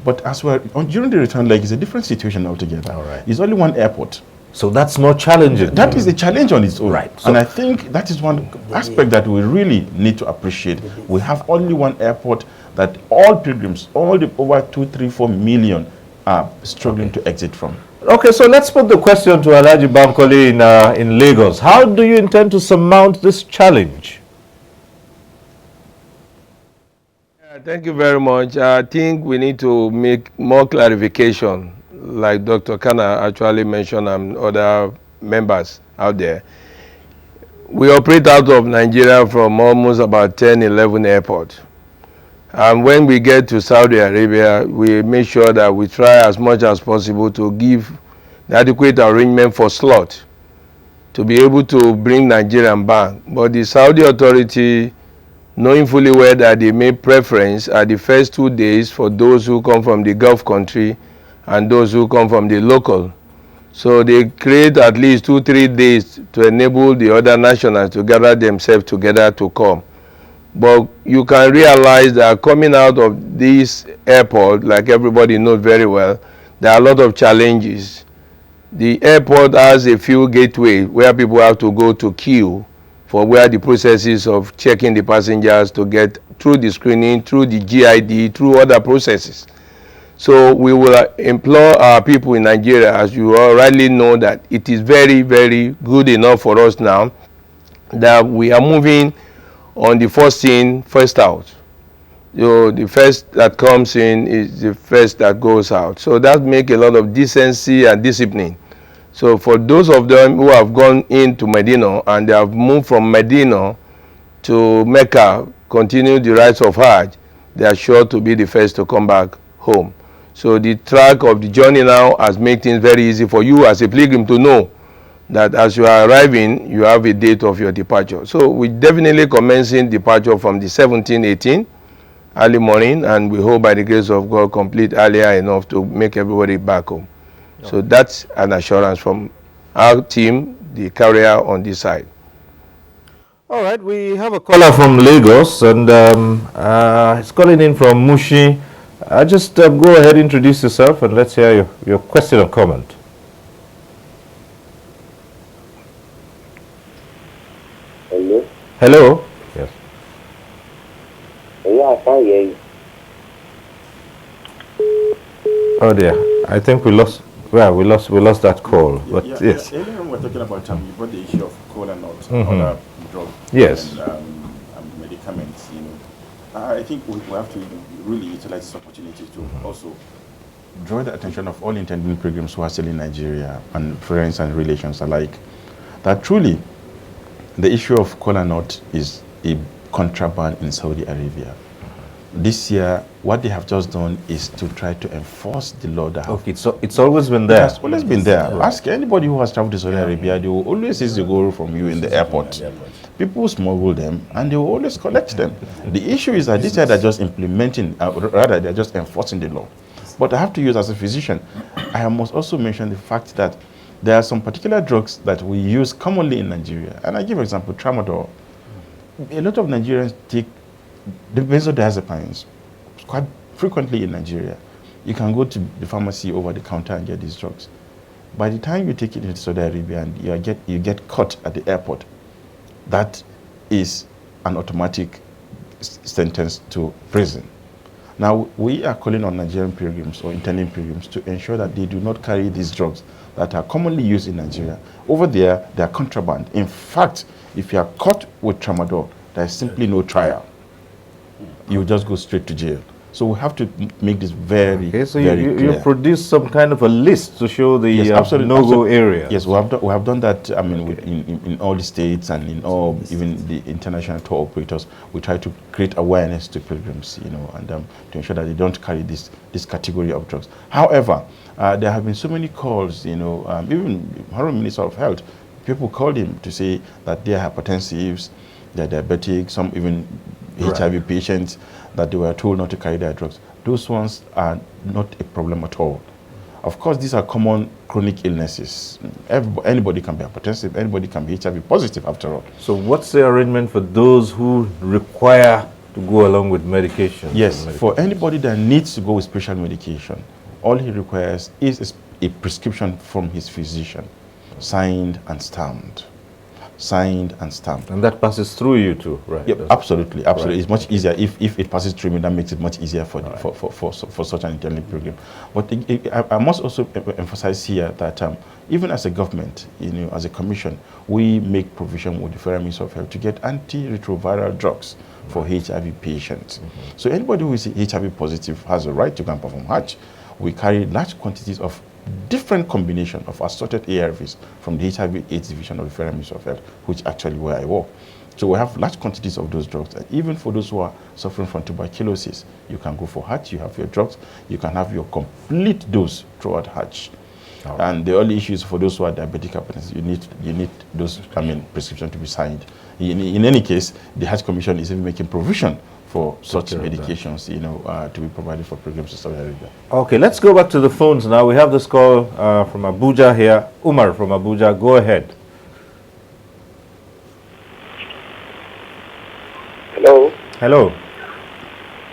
E: But as we are during the return leg, it's a different situation altogether.
A: All right.
E: It's only one airport.
A: So that's more challenging.
E: That is a challenge on its own.
A: Right.
E: And I think that is one aspect that we really need to appreciate. We have only one airport that all pilgrims, all the over 2, 3, 4 million are struggling to exit from.
A: Okay, so let's put the question to Alhaji Bankole in Lagos. How do you intend to surmount this challenge?
F: Thank you very much. I think we need to make more clarification, like Dr. Kana actually mentioned and other members out there. We operate out of Nigeria from almost about 10, 11 airports. And when we get to Saudi Arabia, we make sure that we try as much as possible to give the adequate arrangement for slot to be able to bring Nigerian back. But the Saudi authority, knowing fully well that they make preference at the first 2 days for those who come from the Gulf country and those who come from the local, So they create at least 2-3 days to enable the other nationals to gather themselves together to come. But you can realize that coming out of this airport, like everybody knows very well, there are a lot of challenges. The airport has a few gateways where people have to go to queue for where the processes of checking the passengers to get through the screening, through the GID, through other processes. So we will implore our people in Nigeria, as you all rightly know, that it is very, very good enough for us now that we are moving on the first in, first out. The first that comes in is the first that goes out. So that makes a lot of decency and discipline. So for those of them who have gone into Medina and they have moved from Medina to Mecca, continue the rites of Hajj, they are sure to be the first to come back home. So the track of the journey now has made things very easy for you as a pilgrim to know that as you are arriving, you have a date of your departure. So we definitely commencing departure from the 17-18 early morning, and we hope by the grace of God complete earlier enough to make everybody back home. So that's an assurance from our team, the carrier on this side.
A: All right, we have a caller from Lagos, and he's calling in from Mushi. Just go ahead, introduce yourself, and let's hear your question or comment.
J: Hello?
A: Hello? Yes.
J: Yeah, I can hear you.
A: Oh dear, I think we lost. Well, we lost that call. But yes.
E: Earlier we were talking about you brought the issue of cola nuts and other drugs.
A: Yes.
E: And medicaments. I think we have to really utilize this opportunity to also draw the attention of all intending pilgrims who are still in Nigeria and friends and relations alike, that truly the issue of kola nut is a contraband in Saudi Arabia. This year, what they have just done is to try to enforce the law that
A: Okay, so it's always been there.
E: It has always been there. Right. Ask anybody who has traveled to Saudi Arabia, they will always seize the gold from you in the airport. People smuggle them and they will always collect them. The issue is that this year they're just implementing, rather they're just enforcing the law. But I have to use as a physician, I must also mention the fact that there are some particular drugs that we use commonly in Nigeria. And I give an example, tramadol. A lot of Nigerians take the benzodiazepines quite frequently in Nigeria. You can go to the pharmacy over the counter and get these drugs. By the time you take it into Saudi Arabia and you get caught at the airport, that is an automatic sentence to prison. Now, we are calling on Nigerian pilgrims or intending pilgrims to ensure that they do not carry these drugs that are commonly used in Nigeria. Over there, they are contraband. In fact, if you are caught with tramadol, there is simply no trial. You just go straight to jail. So we have to make this very, very clear.
A: You produce some kind of a list to show the no-go area.
E: Yes, we have done that. I mean, in all the states and in all, even the international tour operators, we try to create awareness to pilgrims, and to ensure that they don't carry this category of drugs. However, there have been so many calls, even Honorable Minister of Health, people called him to say that they are hypertensives, they are diabetic, some even HIV patients, that they were told not to carry their drugs. Those ones are not a problem at all. Of course, these are common chronic illnesses. Anybody can be hypertensive, anybody can be HIV positive after all.
A: So what's the arrangement for those who require to go along with medication?
E: Yes, for anybody that needs to go with special medication, all he requires is a prescription from his physician, signed and stamped. Signed and stamped.
A: And that passes through you too, right?
E: Yep, absolutely. Right. It's much easier if it passes through me. That makes it much easier for such an intending pilgrim. But I must also emphasize here that even as a government, as a commission, we make provision with the Federal Ministry of Health to get antiretroviral drugs for HIV patients. So anybody who is HIV positive has a right to go and perform Hajj. We carry large quantities of different combination of assorted ARVs from the HIV/AIDS division of the Federal Ministry of Health, which actually where I work. So we have large quantities of those drugs. And even for those who are suffering from tuberculosis, you can go for Hajj, you have your drugs, you can have your complete dose throughout Hajj. Oh. And the only issue is for those who are diabetic hypertension, you need those prescription to be signed. In any case, the Hajj Commission is even making provision for such
A: care of that.
E: medications, you know, to be provided for pilgrims to Saudi Arabia.
A: Okay, let's go back to the phones now. We have this call from Abuja here. Umar from Abuja, go ahead.
K: Hello.
A: Hello.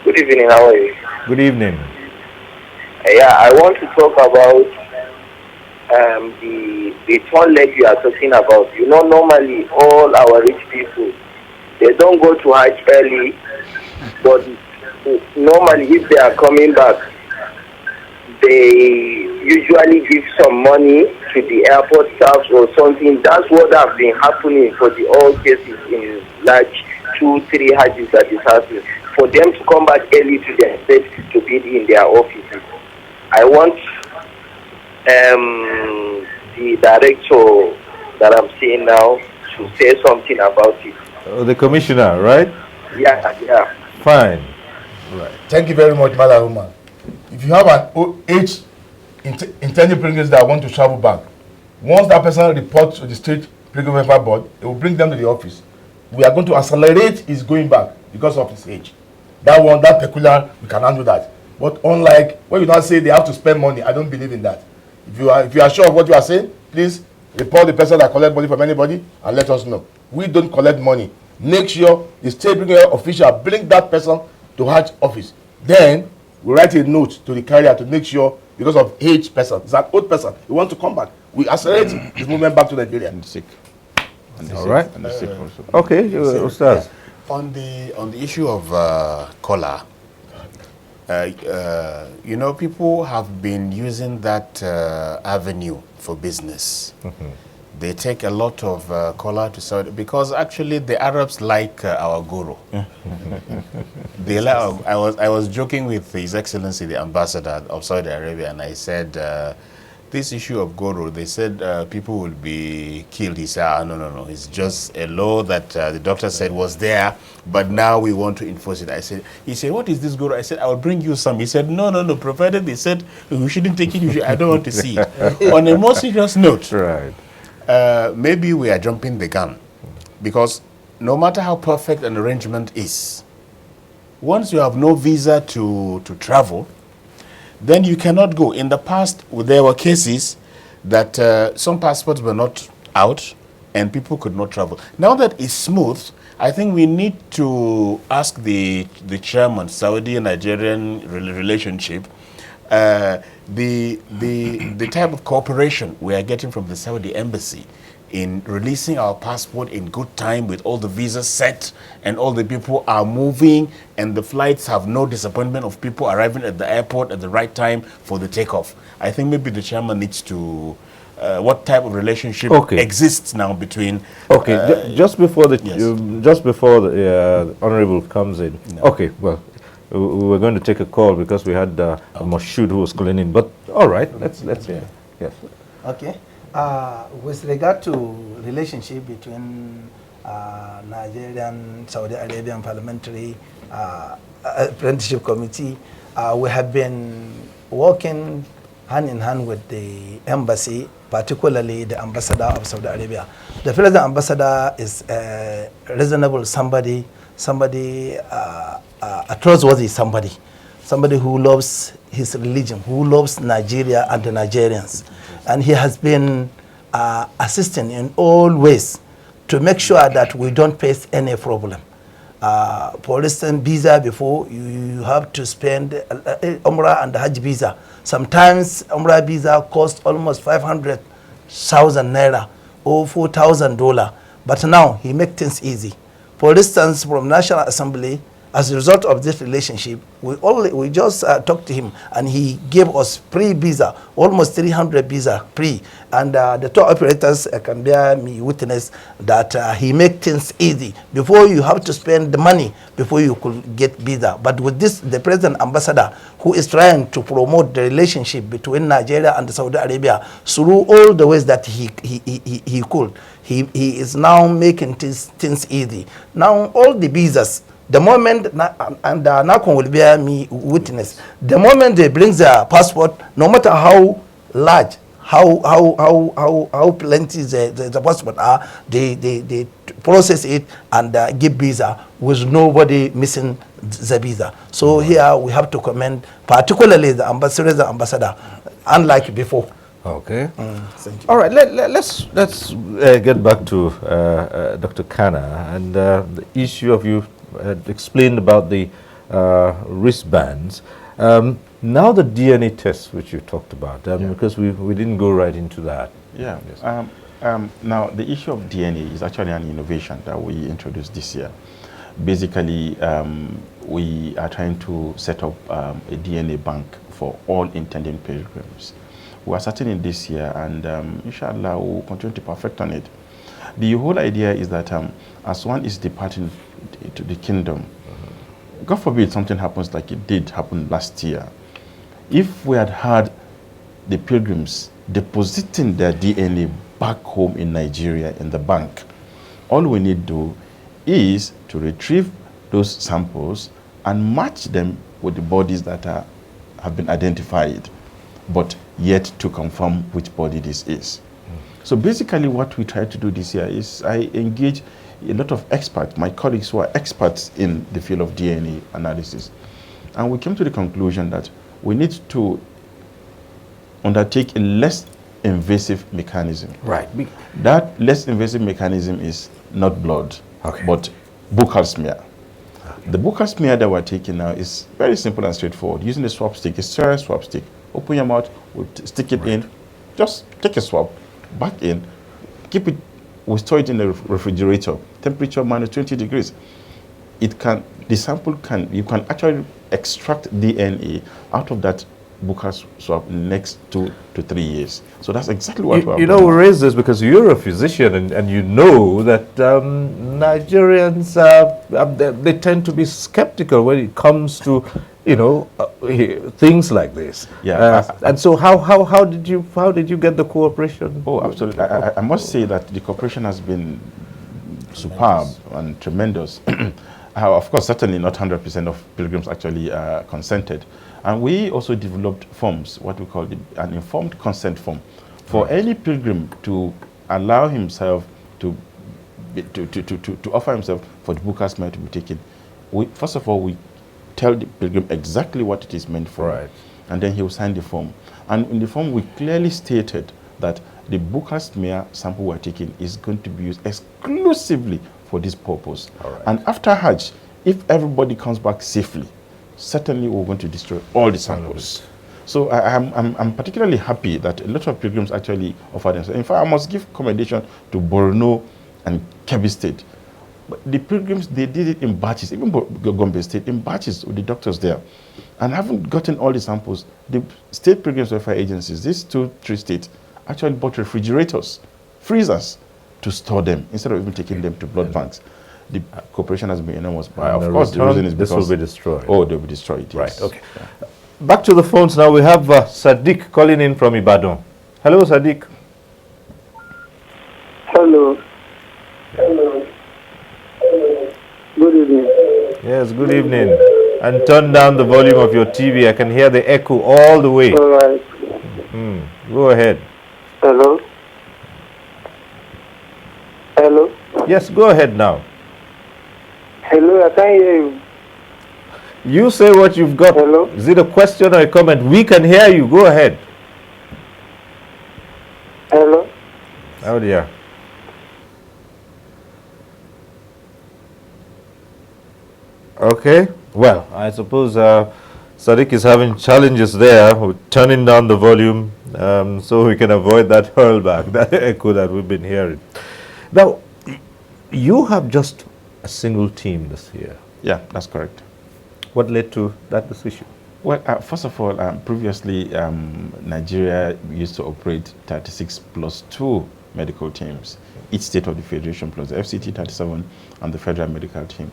K: Good evening. How are you?
A: Good evening.
K: Yeah, I want to talk about the toll leg you are talking about. You know, normally all our rich people, they don't go to Hajj early, but normally if they are coming back, they usually give some money to the airport staff or something. That's what has been happening for the all cases in large 2-3 Hajjis that is happening. For them to come back early to their state to be in their offices. I want the director that I'm seeing now to say something about it.
A: The commissioner, right?
K: Yeah.
A: Fine.
H: Right. Thank you very much, Madam Umar. If you have an age intending pilgrims that want to travel back, once that person reports to the state pilgrim welfare board, it will bring them to the office. We are going to accelerate his going back because of his age. That peculiar, we can handle that. But unlike when you now say they have to spend money, I don't believe in that. If you are sure of what you are saying, please report the person that collect money from anybody and let us know. We don't collect money. Make sure the state pilgrim official bring that person to Hajj office. Then we write a note to the carrier to make sure, because of age person, it's an old person, he wants to come back. We accelerate his movement back to Nigeria.
E: And sick.
A: All right.
E: And the sick also.
A: Okay, Ustaz.
I: Yeah. On the issue of collar, you know, people have been using that avenue for business. They take a lot of collar to Saudi because actually the Arabs like our guru. They like. I was joking with His Excellency the Ambassador of Saudi Arabia, and I said this issue of guru. They said people will be killed. He said, no. It's just a law that the doctor said was there, but now we want to enforce it. He said, what is this guru? I said, I will bring you some. He said, no. Provided they said we shouldn't take it. I don't want to see it. On a more serious note.
A: Right.
I: Maybe we are jumping the gun, because no matter how perfect an arrangement is, once you have no visa to travel, then you cannot go. In the past, there were cases that some passports were not out and people could not travel. Now that it's smooth, I think we need to ask the chairman, Saudi and Nigerian relationship, the type of cooperation we are getting from the Saudi embassy in releasing our passport in good time with all the visas set and all the people are moving and the flights have no disappointment of people arriving at the airport at the right time for the takeoff. I think maybe the chairman needs to what type of relationship exists now between
A: just before the
I: yes.
A: honorable comes in.
I: No.
A: Okay, well, we were going to take a call because we had Moshood who was calling in, but all right, let's hear. Yes.
G: Okay. With regard to relationship between Nigerian Saudi Arabian Parliamentary Apprenticeship Committee, we have been working hand in hand with the embassy, particularly the ambassador of Saudi Arabia. The present ambassador is a reasonable somebody, a trustworthy somebody who loves his religion, who loves Nigeria and the Nigerians. And he has been assisting in all ways to make sure that we don't face any problem. For instance, visa before, you have to spend Umrah and Hajj visa. Sometimes Umrah visa costs almost 500,000 naira or $4,000. But now he makes things easy. For instance, from National Assembly, as a result of this relationship, we just talked to him and he gave us free visa, almost 300 visa free. And the tour operators can bear me witness that he make things easy. Before you have to spend the money before you could get visa. But with this, the present ambassador who is trying to promote the relationship between Nigeria and Saudi Arabia through all the ways that he could, he is now making things easy. Now all the visas, the moment, and Nakon will bear me witness, the moment they bring their passport, no matter how large, how plenty the passport are, they process it and give visa with nobody missing the visa. So here we have to commend particularly the ambassador, unlike before.
A: Okay. All right. Let's get back to Dr. Kana and the issue of you explained about the wristbands. Now the DNA test, which you talked about, because we didn't go right into that.
E: Yeah. Yes. Now the issue of DNA is actually an innovation that we introduced this year. Basically, we are trying to set up a DNA bank for all intending pilgrims. We are starting in this year, and inshallah, we'll continue to perfect on it. The whole idea is that as one is departing to the kingdom, God forbid something happens like it did happen last year. If we had had the pilgrims depositing their DNA back home in Nigeria in the bank, all we need to do is to retrieve those samples and match them with the bodies that have been identified, but yet to confirm which body this is. So basically what we try to do this year is I engage a lot of experts, my colleagues who are experts in the field of DNA analysis. And we came to the conclusion that we need to undertake a less invasive mechanism.
A: Right.
E: That less invasive mechanism is not blood, but buccal smear. The buccal smear that we're taking now is very simple and straightforward. Using a swab stick, a sterile swab stick. Open your mouth, we'll stick it in, just take a swab, back in, keep it, we store it in the refrigerator, temperature minus 20 degrees. It can, the sample can, you can actually extract DNA out of that buccal swab in the next 2 to 3 years. So that's exactly what we're
A: You know, we raise this because you're a physician and you know that Nigerians, they tend to be skeptical when it comes to, you know, things like this.
E: Yeah.
A: And so how did you get the cooperation?
E: Oh, absolutely. I must say that the cooperation has been superb and tremendous. Of course, certainly not 100% of pilgrims actually consented. And we also developed forms, what we call an informed consent form, for any pilgrim to allow himself to offer himself for the buccal smear to be taken. First of all, we tell the pilgrim exactly what it is meant for,
A: right,
E: and then he will sign the form. And in the form, we clearly stated that the buccal smear sample we're taking is going to be used exclusively for this purpose.
A: Right.
E: And after Hajj, if everybody comes back safely, certainly we're going to destroy all the samples. So I'm particularly happy that a lot of pilgrims actually offer themselves. In fact, I must give commendation to Borno and Kebbi State. But the pilgrims, they did it in batches, even Gombe State, in batches with the doctors there. And haven't gotten all the samples. The state pilgrims welfare agencies, these 2-3 states, actually bought refrigerators, freezers, to store them instead of even taking them to blood banks. The cooperation has been enormous. But of course, the reason is because
A: this will be destroyed.
E: Oh, they'll be destroyed.
A: Right.
E: Yes.
A: Okay. Yeah. Back to the phones now. We have Sadiq calling in from Ibadan. Hello, Sadiq.
L: Hello. Hello. Good evening.
A: Yes, good evening. And turn down the volume of your TV. I can hear the echo all the way.
L: All right.
A: Go ahead.
L: Hello. Hello.
A: Yes, go ahead now.
L: Hello, I can't hear you.
A: You say what you've got.
L: Hello.
A: Is it a question or a comment? We can hear you. Go ahead.
L: Hello.
A: Oh dear. Okay. Well, I suppose Sadiq is having challenges there with turning down the volume so we can avoid that hurlback, that echo that we've been hearing. Now, you have just a single team this year.
E: Yeah, that's correct.
A: What led to that decision?
E: Well, first of all, previously Nigeria used to operate 36 plus 2 medical teams, each state of the federation plus the FCT 37 and the federal medical team.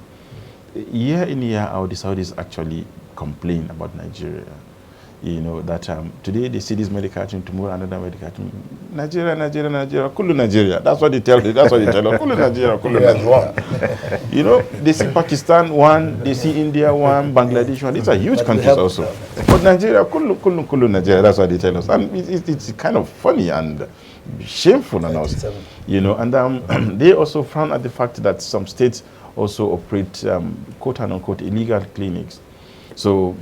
E: Year in, year out, the Saudis actually complain about Nigeria. You know, that today they see this medical team, tomorrow another medical team. Nigeria, Nigeria, Nigeria, Kulu Nigeria. That's what they tell you. That's what they tell us. Kulu Nigeria, Kulu Nigeria. You know, they see Pakistan one, they see India one, Bangladesh one. These are huge countries also. But Nigeria, Kulu Nigeria, that's what they tell us. And it's kind of funny. And shameful on us, you know. And they also frown at the fact that some states also operate quote unquote illegal clinics. So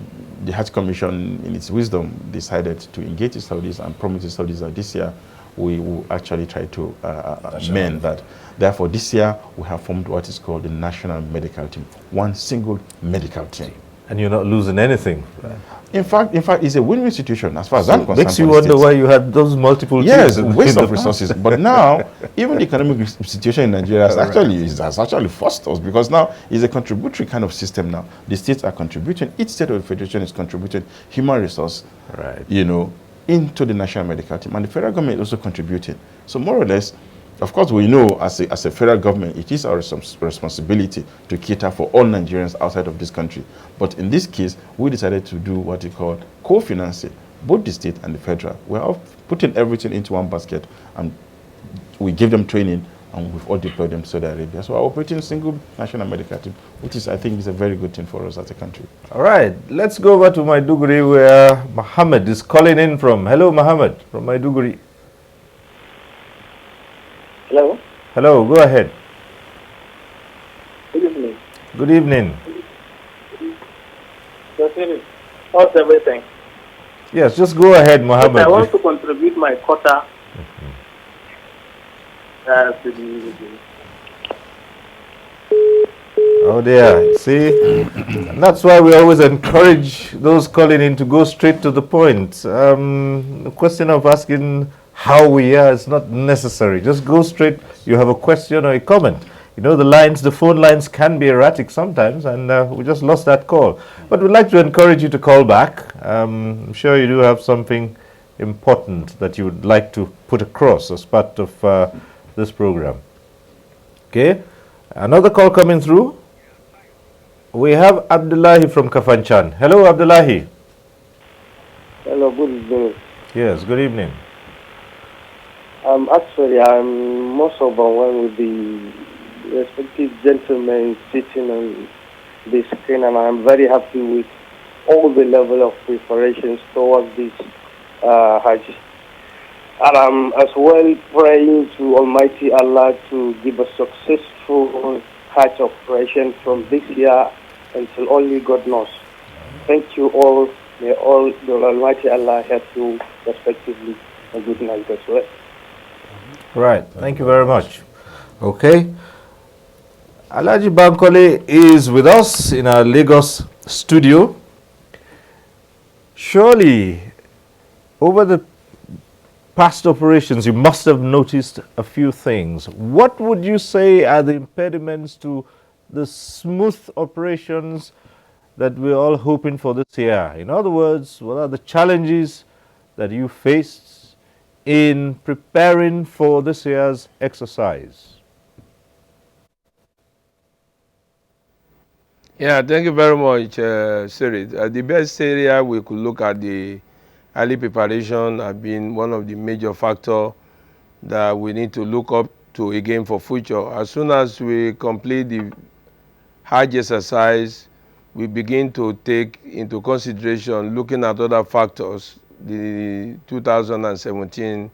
E: the Hajj Commission, in its wisdom, decided to engage the Saudis and promise the Saudis that this year we will actually try to amend that. Therefore, this year we have formed what is called the National Medical Team, one single medical team.
A: And you're not losing anything. Right.
E: In fact, it's a win-win situation as far as I'm concerned.
A: Makes you wonder why you had those multiple
E: yes,
A: teams.
E: Waste of resources. But now, even the economic situation in Nigeria has actually forced us, because now it's a contributory kind of system now. The states are contributing. Each state of the federation is contributing human resource, you know, into the national medical team. And the federal government is also contributing. So more or less, of course, we know as a federal government, it is our responsibility to cater for all Nigerians outside of this country. But in this case, we decided to do what we call co-financing, both the state and the federal. We're all putting everything into one basket, and we give them training, and we've all deployed them to Saudi Arabia. So we're operating a single national medical team, which is, I think, is a very good thing for us as a country.
A: All right, let's go over to Maiduguri, where Mohammed is calling in from. Hello, Mohammed, from Maiduguri.
L: Hello?
A: Hello, go ahead.
L: Good evening.
A: Good evening.
L: How's everything?
A: Yes, just go ahead, Mohammed.
L: I want to contribute my quota to the...
A: Oh dear, see? And that's why we always encourage those calling in to go straight to the point. The question of asking how we are is not necessary. Just go straight. You have a question or a comment. You know, the phone lines can be erratic sometimes, and we just lost that call. But we'd like to encourage you to call back. I'm sure you do have something important that you would like to put across as part of this program. Okay, another call coming through. We have Abdullahi from Kafanchan. Hello, Abdullahi.
L: Hello, good evening.
A: Yes, good evening.
L: Actually, I'm most overwhelmed with the respective gentlemen sitting on the screen, and I'm very happy with all the level of preparations towards this Hajj. And I'm as well praying to Almighty Allah to give a successful Hajj operation from this year until only God knows. Thank you all. May all the Almighty Allah help you respectively. A good night as well.
A: Right. Thank you very much. Okay. Alhaji Bankole is with us in our Lagos studio. Surely, over the past operations, you must have noticed a few things. What would you say are the impediments to the smooth operations that we're all hoping for this year? In other words, what are the challenges that you faced in preparing for this year's exercise?
F: Yeah, thank you very much, Siri. The best area we could look at the early preparation have been one of the major factors that we need to look up to again for future. As soon as we complete the Hajj exercise, we begin to take into consideration looking at other factors, the 2017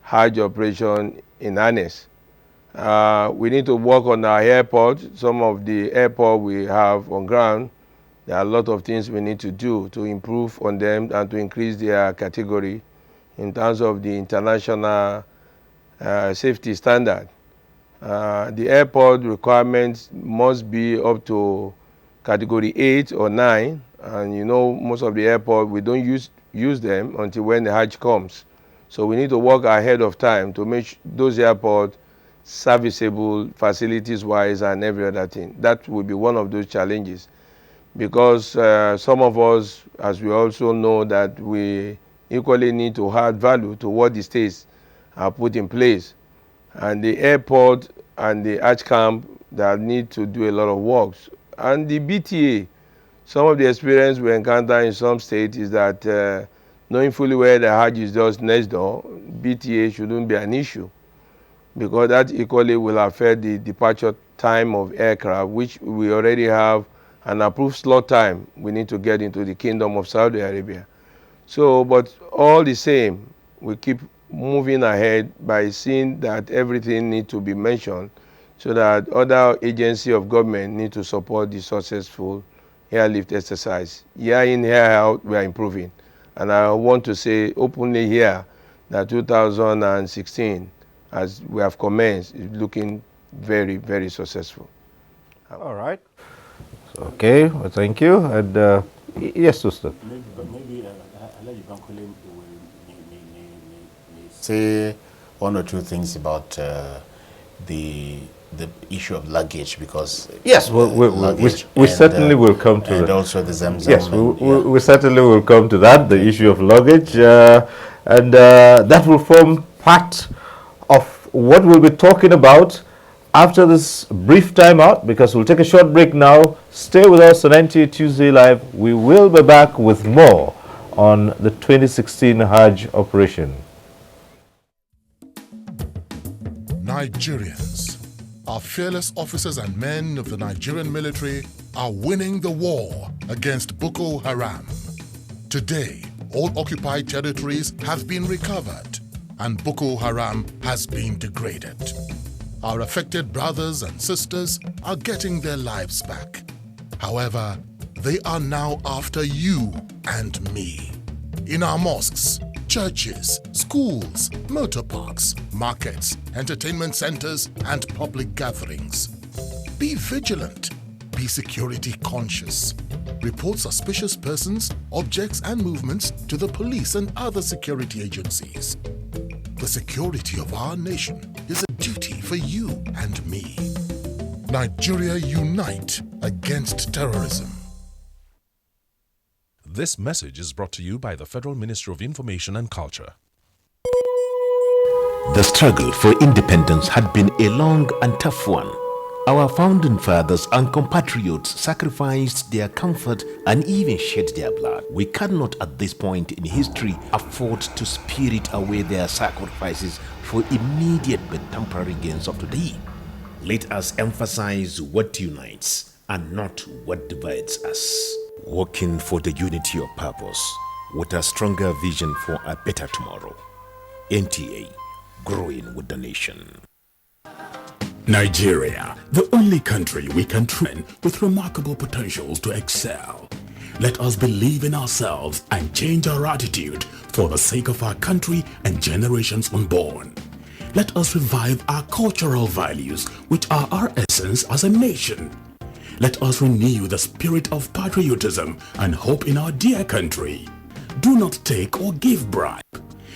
F: Hajj operation in earnest. We need to work on our airport. Some of the airport we have on ground, there are a lot of things we need to do to improve on them and to increase their category in terms of the international safety standard. The airport requirements must be up to category 8 or 9, and you know most of the airport we don't use them until when the Hajj comes. So we need to work ahead of time to make those airports serviceable facilities wise and every other thing. That will be one of those challenges, because some of us, as we also know, that we equally need to add value to what the states are put in place, and the airport and the Hajj camp that need to do a lot of works. And the BTA, some of the experience we encounter in some states is that knowing fully where the Hajj is just next door, BTA shouldn't be an issue, because that equally will affect the departure time of aircraft, which we already have an approved slot time we need to get into the Kingdom of Saudi Arabia. So, but all the same, we keep moving ahead by seeing that everything needs to be mentioned so that other agencies of government need to support the successful airlift exercise. Year in, year out, we are improving. And I want to say openly here that 2016, as we have commenced, is looking very, very successful.
A: All right. Okay, well, thank you. And yes, sister.
I: Maybe Alaji Bankole will say one or two things about the issue of luggage, because
A: yes, we certainly will come to
I: and
A: that.
I: also the Zamzam.
A: Yes, we certainly will come to that, the issue of luggage, and that will form part of what we'll be talking about after this brief time out, because we'll take a short break now. Stay with us on NTA Tuesday Live. We will be back with more on the 2016 Hajj operation.
M: Nigerians, our fearless officers and men of the Nigerian military are winning the war against Boko Haram. Today, all occupied territories have been recovered and Boko Haram has been degraded. Our affected brothers and sisters are getting their lives back. However, they are now after you and me. In our mosques, churches, schools, motor parks, markets, entertainment centers, and public gatherings. Be vigilant. Be security conscious. Report suspicious persons, objects, and movements to the police and other security agencies. The security of our nation is a duty for you and me. Nigeria, unite against terrorism.
N: This message is brought to you by the Federal Ministry of Information and Culture.
O: The struggle for independence had been a long and tough one. Our founding fathers and compatriots sacrificed their comfort and even shed their blood. We cannot at this point in history afford to spirit away their sacrifices for immediate but temporary gains of today. Let us emphasize what unites and not what divides us. Working for the unity of purpose with a stronger vision for a better tomorrow. NTA, growing with the nation.
P: Nigeria, the only country we can train with remarkable potentials to excel. Let us believe in ourselves and change our attitude for the sake of our country and generations unborn. Let us revive our cultural values, which are our essence as a nation. Let us renew the spirit of patriotism and hope in our dear country. Do not take or give bribe.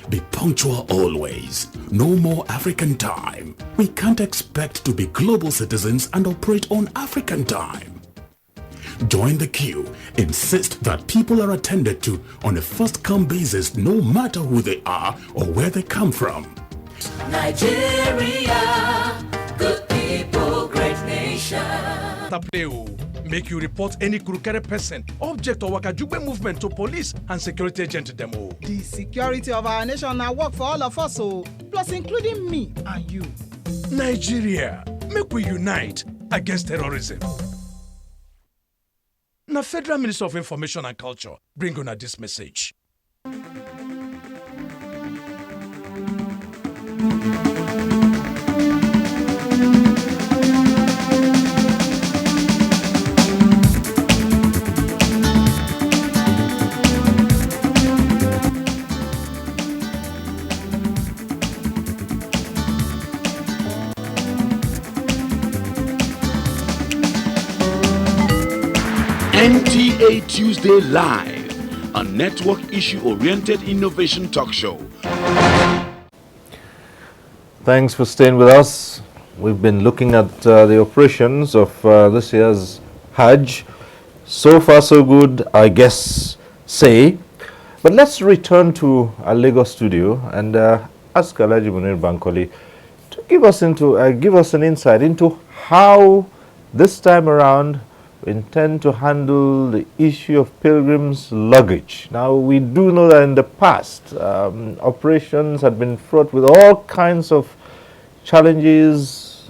P: Be punctual always. No more African time. We can't expect to be global citizens and operate on African time. Join the queue. Insist that people are attended to on a first-come basis, no matter who they are or where they come from.
Q: Nigeria, good people, great nation.
R: Make you report any crooked person, object or wakajugbe movement to police and security agent demo.
S: The security of our nation now work for all of us, plus including me and you.
R: Nigeria, make we unite against terrorism. Now, Federal Minister of Information and Culture bring on this message.
T: NTA Tuesday Live, a network issue-oriented innovation talk show.
A: Thanks for staying with us. We've been looking at the operations of this year's Hajj. So far, so good, I guess, say. But let's return to our Lagos studio and ask Alhaji Munir Bankole to give us an insight into how this time around we intend to handle the issue of pilgrims' luggage. Now, we do know that in the past, operations had been fraught with all kinds of challenges,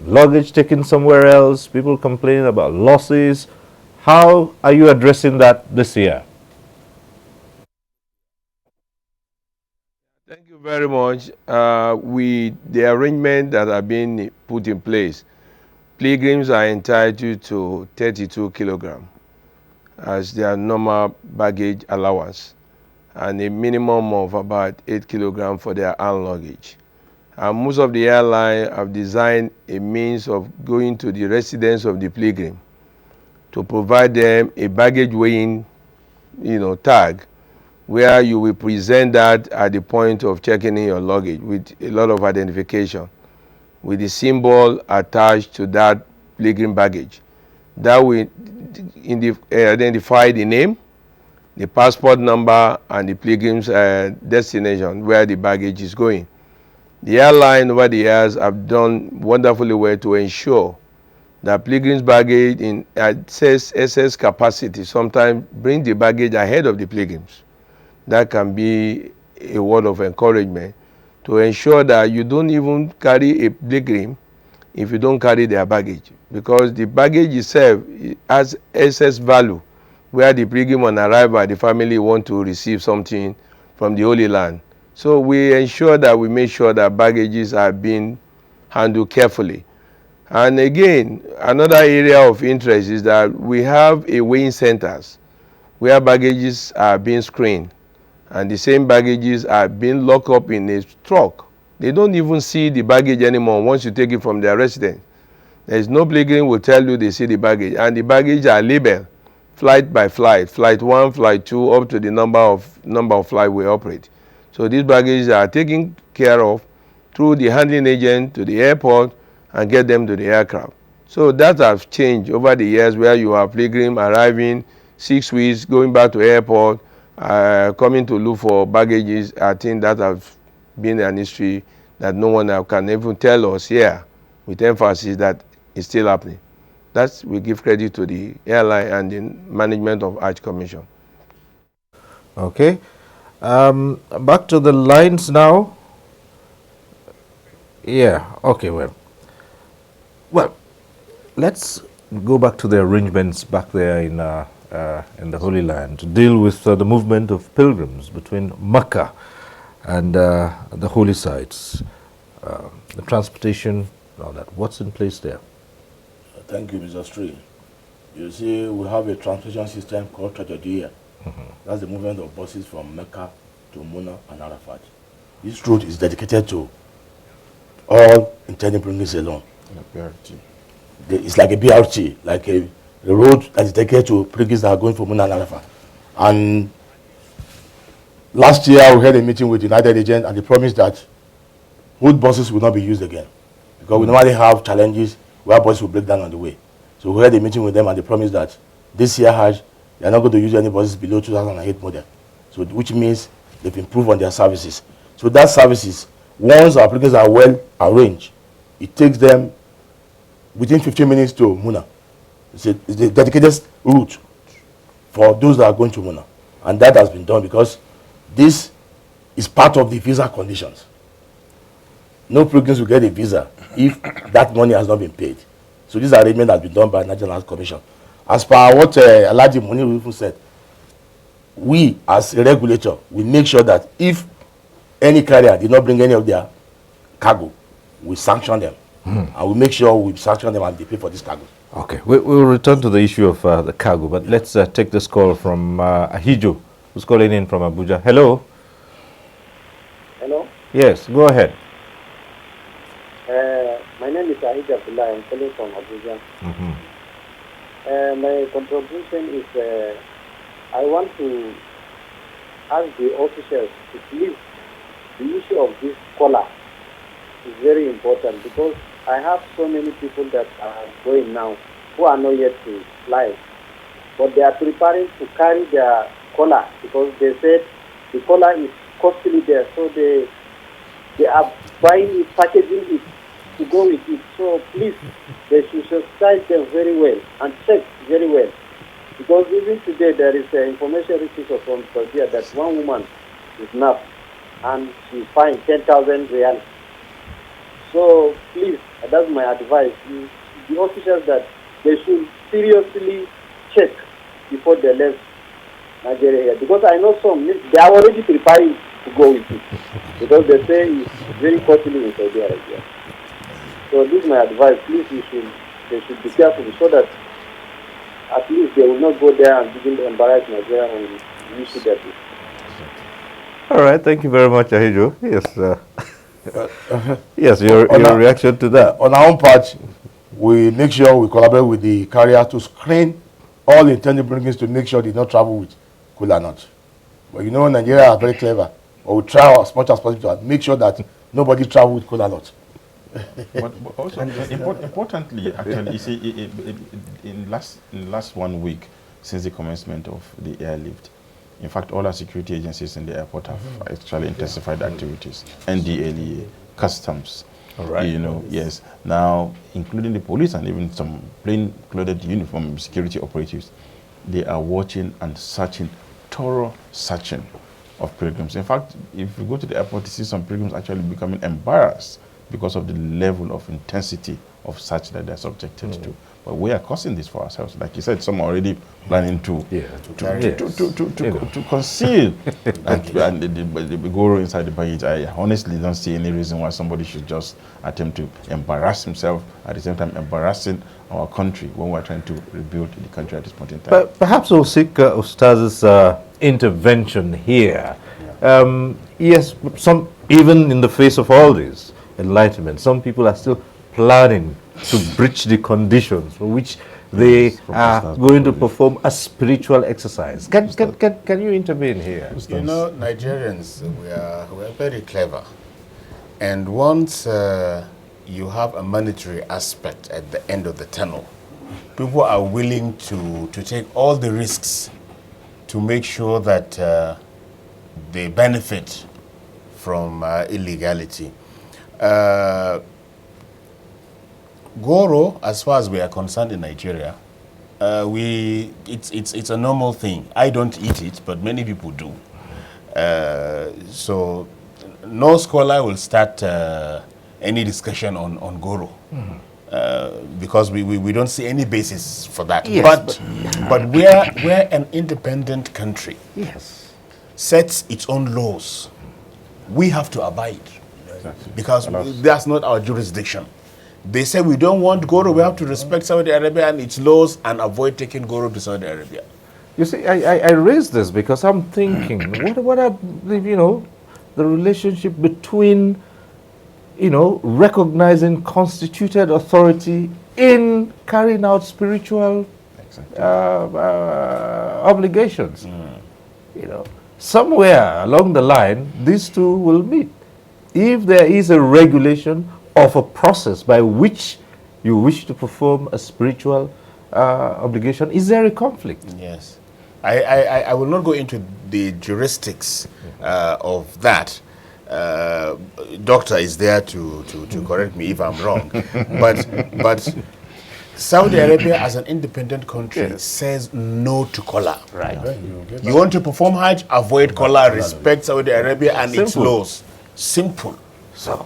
A: luggage taken somewhere else, people complaining about losses. How are you addressing that this year?
F: Very much. With the arrangement that have been put in place, pilgrims are entitled to 32 kilograms as their normal baggage allowance and a minimum of about 8 kilograms for their hand luggage. And most of the airlines have designed a means of going to the residence of the pilgrim to provide them a baggage weighing, tag, where you will present that at the point of checking in your luggage with a lot of identification, with the symbol attached to that pilgrim baggage. That will identify the name, the passport number, and the pilgrim's destination where the baggage is going. The airline over the years have done wonderfully well to ensure that pilgrim's baggage in excess capacity sometimes bring the baggage ahead of the pilgrims. That can be a word of encouragement to ensure that you don't even carry a pilgrim if you don't carry their baggage, because the baggage itself has excess value where the pilgrim on arrival, the family want to receive something from the Holy Land. So we ensure that we make sure that baggages are being handled carefully. And again, another area of interest is that we have a weighing centers where baggages are being screened, and the same baggages are being locked up in a truck. They don't even see the baggage anymore once you take it from their residence. There is no pilgrim will tell you they see the baggage, and the baggage are labeled flight by flight, flight 1, flight 2, up to the number of flight we operate. So these baggages are taken care of through the handling agent to the airport and get them to the aircraft. So that has changed over the years, where you have pilgrim arriving 6 weeks, going back to airport, coming to look for baggages. I think that has been an history that no one can even tell us here with emphasis that it's still happening. That's, we give credit to the airline and the management of Hajj Commission.
A: Okay. Back to the lines now. Yeah, okay, well, let's go back to the arrangements back there in the Holy Land to deal with the movement of pilgrims between Mecca and the holy sites, the transportation, all that. What's in place there?
H: Thank you, Mr. Stree. You see, we have a transportation system called Trajadiya. That's the movement of buses from Mecca to Muna and Arafat. This route is dedicated to all intending pilgrims alone. It's like a BRT, like a road that is dedicated to pilgrims that are going from Muna and Arafat. And last year we had a meeting with United Agent, and they promised that road buses will not be used again, because we normally have challenges where buses will break down on the way. So we had a meeting with them, and they promised that this year Hajj, they are not going to use any buses below 2008 model. So which means they've improved on their services. So that services, once our pilgrims are well arranged, it takes them within 15 minutes to Muna. It's a dedicated route for those that are going to Muna. And that has been done because this is part of the visa conditions. No pilgrims will get a visa if that money has not been paid. So this arrangement has been done by National Health Commission. As per what Alhaji Munir said, we as a regulator, we make sure that if any carrier did not bring any of their cargo, we sanction them. And we make sure we sanction them and they pay for this cargo.
A: Okay, we'll return to the issue of the cargo, but let's take this call from Ahijo, who's calling in from Abuja. Hello.
U: Hello.
A: Yes, go ahead.
U: My name is Ahijo Abdullah. I'm calling from Abuja. My contribution is I want to ask the officials to please, the issue of this collar is very important, because I have so many people that are going now who are not yet to fly, but they are preparing to carry their collar because they said the collar is costly there, so they are buying it, packaging it to go with it. So please, they should sensitize them very well and check very well, because even today there is information received from Saudi that one woman is nabbed and she fined 10,000 riyals. So please, that's my advice. The officials that they should seriously check before they left Nigeria here, because I know some, they are already preparing to go with it. Because they say it's very costly in Saudi Arabia. So this is my advice. Please, they should be careful so that at least they will not go there and begin to embarrass Nigeria and use it.
A: All right, thank you very much, Ahijo. Yes, yes, your reaction to that.
H: On our own part, we make sure we collaborate with the carrier to screen all intended bringings to make sure they don't travel with kola nut. But you know, Nigeria are very clever. But we try as much as possible to make sure that nobody travel with kola nut.
E: but also importantly, actually, you see, in last 1 week since the commencement of the airlift, in fact, all our security agencies in the airport have actually intensified activities. NDLEA, customs, you know, yes. Now, including the police and even some plain-clothed uniform security operatives, they are watching and searching, thorough searching of pilgrims. In fact, if you go to the airport, you see some pilgrims actually becoming embarrassed because of the level of intensity of search that they're subjected to. But we are causing this for ourselves. Like you said, some are already planning to conceal and the guru inside the baggage. I honestly don't see any reason why somebody should just attempt to embarrass himself, at the same time embarrassing our country when we're trying to rebuild the country at this point in time.
A: But perhaps we'll seek Ustaz's intervention here. Yes, some, even in the face of all this enlightenment, some people are still planning to breach the conditions for which they are going to perform a spiritual exercise. Can you intervene here?
I: You know, Nigerians, we are very clever. And once you have a monetary aspect at the end of the tunnel, people are willing to take all the risks to make sure that they benefit from illegality. Goro, as far as we are concerned in Nigeria, it's a normal thing. I don't eat it, but many people do. So no scholar will start any discussion on Goro. Because we don't see any basis for that. Yes, but we're an independent country.
A: Yes.
I: Sets its own laws. We have to abide. Exactly. Because that's not our jurisdiction. They say we don't want Goro, we have to respect Saudi Arabia and its laws and avoid taking Goro to Saudi Arabia.
A: You see, I raised this because I'm thinking, what are, you know, the relationship between, you know, recognizing constituted authority in carrying out spiritual obligations. You know, somewhere along the line, these two will meet. If there is a regulation of a process by which you wish to perform a spiritual obligation, is there a conflict?
I: Yes. I will not go into the juristics of that. Doctor is there to correct me if I'm wrong. But Saudi Arabia as an independent country says no to Kola.
A: Right.
I: You want to perform Hajj, avoid Kola, respect Saudi Arabia and its laws. Simple.
A: So,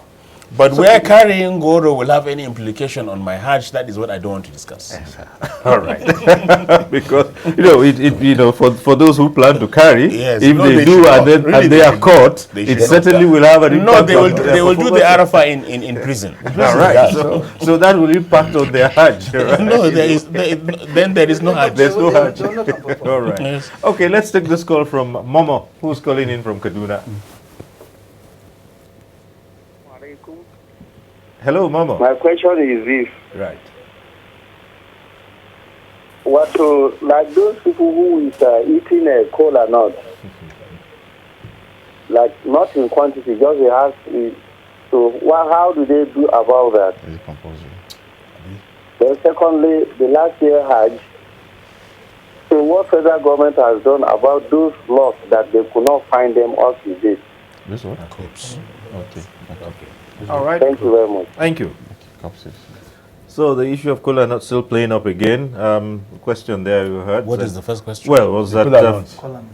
I: but where carrying Goro will have any implication on my Hajj, that is what I don't want to discuss.
A: All right. Because, you know, for those who plan to carry, if they do and they are caught, it certainly will have an impact.
I: No, they will do the Arafah in prison.
A: All right. So that will impact on their Hajj. Right?
I: No, then there is no Hajj.
A: There's no Hajj. All right. Yes. Okay, let's take this call from Momo, who's calling in from Kaduna. Hello, Mama.
U: My question is this.
A: Right.
U: Like those people who is eating a cola nut, like not in quantity, just they have it. So how do they do about that?
E: Is it compulsory?
U: Then secondly, the last year Hajj, so what federal government has done about those laws that they could not find them up to date?
E: This what? Corpse. Okay.
A: All right.
U: Thank you very much.
A: Thank you. So the issue of cola nut still playing up again. Question there you heard.
I: What is the first question?
A: Well, was that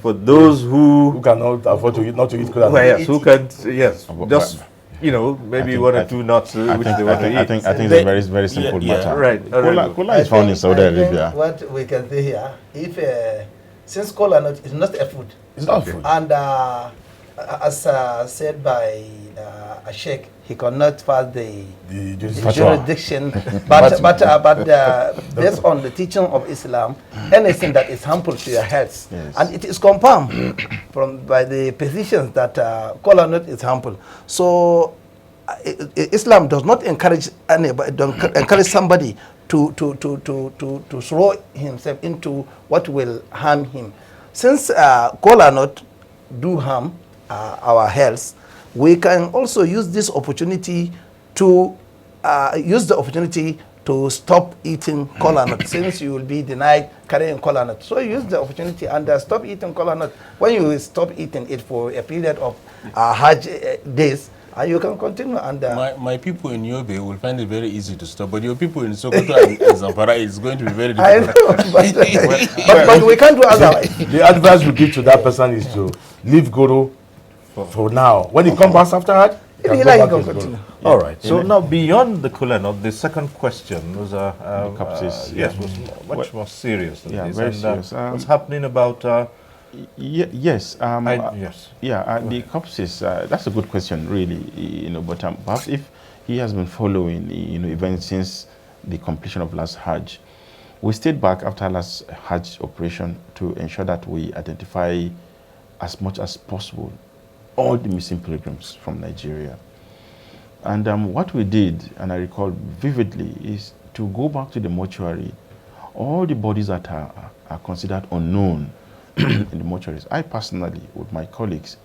A: for those who
H: cannot afford to eat, not to eat cola nut?
A: Well, yes, who can? Yes, just maybe one or two nuts which they want to eat.
E: I think it's a very very simple matter.
A: Right.
E: Cola is found in Saudi Arabia.
G: What we can say here, if since cola nut is not a food,
H: it's not food,
G: and as said by a sheikh, he cannot pass the jurisdiction, but based on the teaching of Islam, anything that is harmful to your health, and it is confirmed by the physicians that kola nut is harmful. So Islam does not encourage anybody, don't encourage somebody to throw himself into what will harm him. Since kola nut do harm our health, we can also use this opportunity to stop eating kola nut, since you will be denied carrying kola nut. So use the opportunity and stop eating kola nut. When you stop eating it for a period of Hajj days, you can continue. And
C: my people in Yobe will find it very easy to stop, but your people in Sokoto and Zamfara, it's going to be very difficult.
G: I know, but we can't do otherwise.
H: The advice we give to that person is to leave Guru for now. When he comes back after that, he can continue.
A: All right. So now, beyond the kola nut, the second question was was much more serious than this.
E: Very serious.
A: What's happening about?
E: Yes. The corpses. That's a good question, really. But perhaps if he has been following, even since the completion of last Hajj, we stayed back after last Hajj operation to ensure that we identify as much as possible all the missing pilgrims from Nigeria. And what we did, and I recall vividly, is to go back to the mortuary. All the bodies that are considered unknown in the mortuaries, I personally, with my colleagues,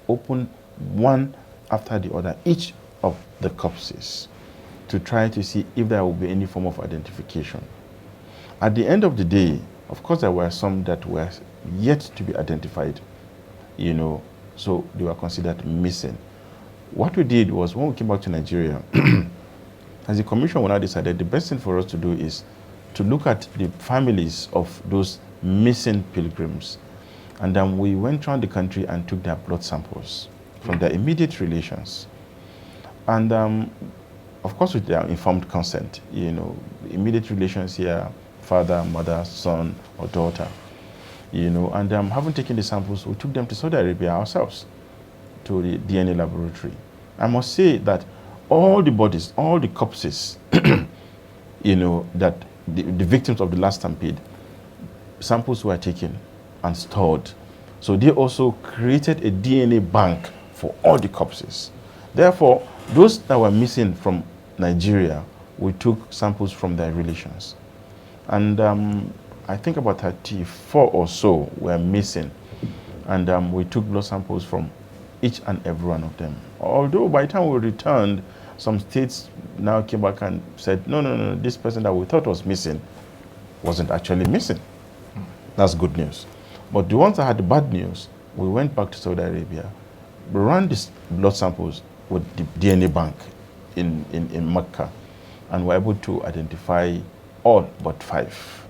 E: opened one after the other, each of the corpses, to try to see if there will be any form of identification. At the end of the day, of course, there were some that were yet to be identified, so they were considered missing. What we did was, when we came back to Nigeria, as a commission, we now decided the best thing for us to do is to look at the families of those missing pilgrims. And then we went around the country and took their blood samples from their immediate relations. And of course, with their informed consent, immediate relations here, father, mother, son, or daughter, and having taken the samples, we took them to Saudi Arabia ourselves, to the DNA laboratory. I must say that all the bodies, all the corpses, that the victims of the last stampede, samples were taken and stored. So they also created a DNA bank for all the corpses. Therefore, those that were missing from Nigeria, we took samples from their relations. And I think about 34 or so were missing. And we took blood samples from each and every one of them. Although by the time we returned, some states now came back and said, no, this person that we thought was missing wasn't actually missing. That's good news. But the ones that had the bad news, we went back to Saudi Arabia, we ran these blood samples with the DNA bank in Mecca, and were able to identify all but 5.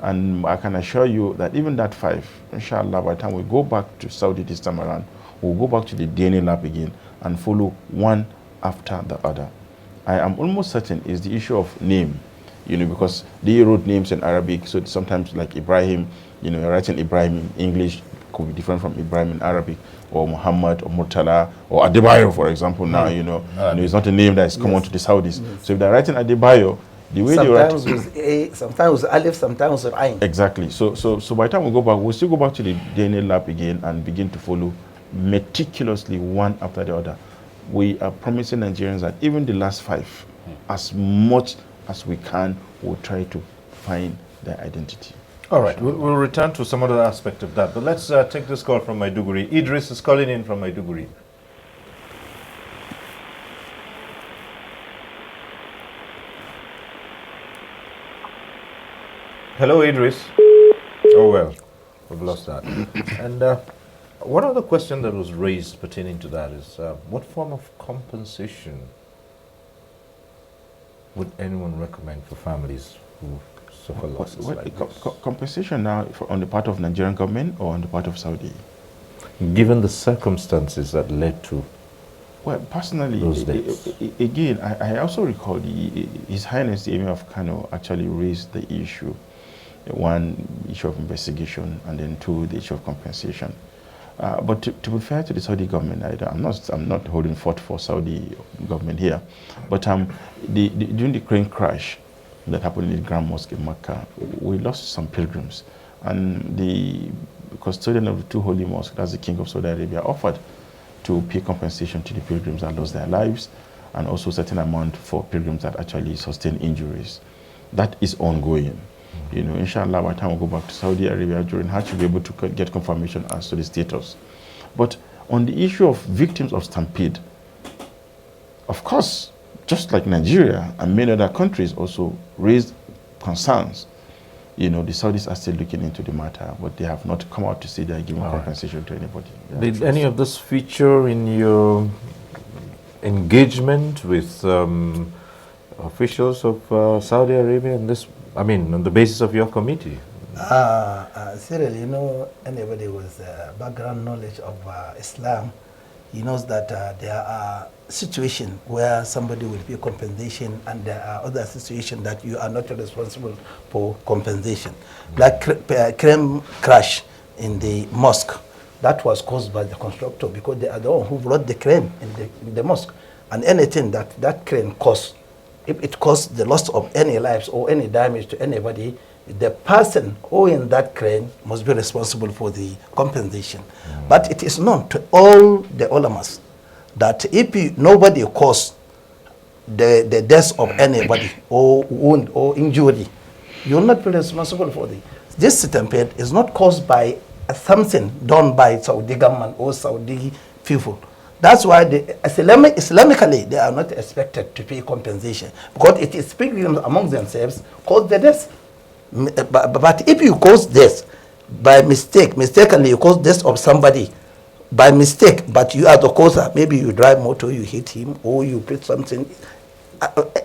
E: And I can assure you that even that 5, inshallah, by the time we go back to Saudi this time around, we'll go back to the DNA lab again and follow one after the other. I am almost certain it's the issue of name, because they wrote names in Arabic, so sometimes like Ibrahim, you're writing Ibrahim in English could be different from Ibrahim in Arabic, or Muhammad, or Murtala, or Adebayo, for example, now, it's not a name that is common to the Saudis. So if they're writing Adebayo, the way they write...
G: Sometimes with A, sometimes with Alif, sometimes with Ain.
E: Exactly. So by the time we go back, we'll still go back to the DNA lab again and begin to follow meticulously one after the other. We are promising Nigerians that even the last 5, as much as we can, we'll try to find their identity.
A: All right, we'll return to some other aspect of that, but let's take this call from Maiduguri. Idris is calling in from Maiduguri. Hello, Idris. Oh, well, we've lost that. And one other question that was raised pertaining to that is, what form of compensation would anyone recommend for families who suffer losses like this?
E: Compensation now on the part of Nigerian government or on the part of Saudi?
A: Given the circumstances that led to
E: personally,
A: those days.
E: Again, I also recall His Highness the Emir of Kano actually raised the issue. 1, issue of investigation, and then 2, the issue of compensation. But to be fair to the Saudi government, I'm not holding forth for Saudi government here, but during the crane crash that happened in the Grand Mosque in Mecca, we lost some pilgrims, and the custodian of the two holy mosques, that's the King of Saudi Arabia, offered to pay compensation to the pilgrims that lost their lives, and also a certain amount for pilgrims that actually sustained injuries. That is ongoing. You know, inshallah, by the time we go back to Saudi Arabia during Hajj, we'll be able to get confirmation as to the status. But on the issue of victims of stampede, of course, just like Nigeria and many other countries also raised concerns. You know, the Saudis are still looking into the matter, but they have not come out to say they are giving compensation to anybody.
A: Did any of this feature in your engagement with officials of Saudi Arabia in this, I mean, on the basis of your committee?
G: Cyril, you know, anybody with background knowledge of Islam, he knows that there are situations where somebody will pay compensation, and there are other situations that you are not responsible for compensation. Like crane crash in the mosque, that was caused by the constructor, because they are the one who brought the crane in the mosque. And anything that crane caused, if it caused the loss of any lives or any damage to anybody, the person owning that crane must be responsible for the compensation. But it is known to all the ulamas that if nobody caused the death of anybody or wound or injury, you will not be responsible for this stampede is not caused by something done by Saudi government or Saudi people. That's why Islamically they are not expected to pay compensation, because it is pilgrims among themselves cause the death. But if you cause death by mistakenly you cause death of somebody by mistake, but you are the causer, maybe you drive motor, you hit him, or you put something,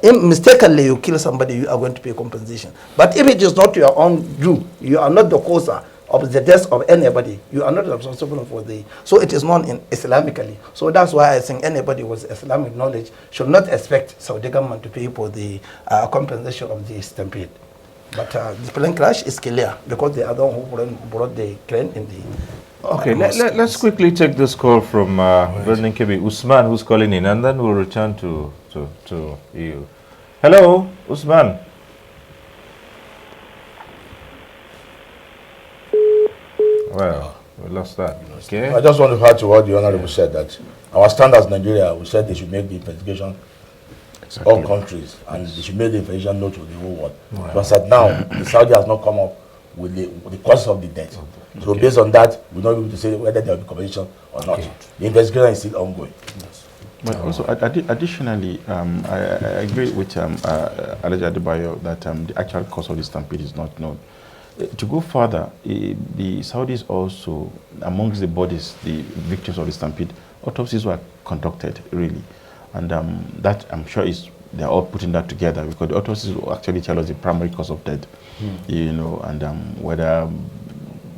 G: mistakenly you kill somebody, you are going to pay compensation. But if it is not your own due, you are not the causer of the death of anybody, you are not responsible for so it is known in Islamically. So that's why I think anybody with Islamic knowledge should not expect Saudi government to pay for the compensation of the stampede. But the plane crash is clear, because they are the one who brought the crane in the
A: Okay, let's quickly take this call from Vernon Kebi, Usman, who's calling in, and then we'll return to you. Hello, Usman. Well, we lost that. Okay.
H: I just want to add to what the Honorable said, that our stand as Nigeria, we said they should make the investigation all countries, and they should make the investigation known to the whole world.
A: Right.
H: But said now, the Saudi has not come up with the cause of the death. So based on that, we're not able to say whether there will be compensation or not. The investigation is still ongoing.
E: But also, additionally, I agree with Alhaji Adebayo that the actual cause of the stampede is not known. To go further, the Saudis also, amongst the bodies, the victims of the stampede, autopsies were conducted, really. And that, I'm sure, they're all putting that together, because the autopsies will actually tell us the primary cause of death, you know, and whether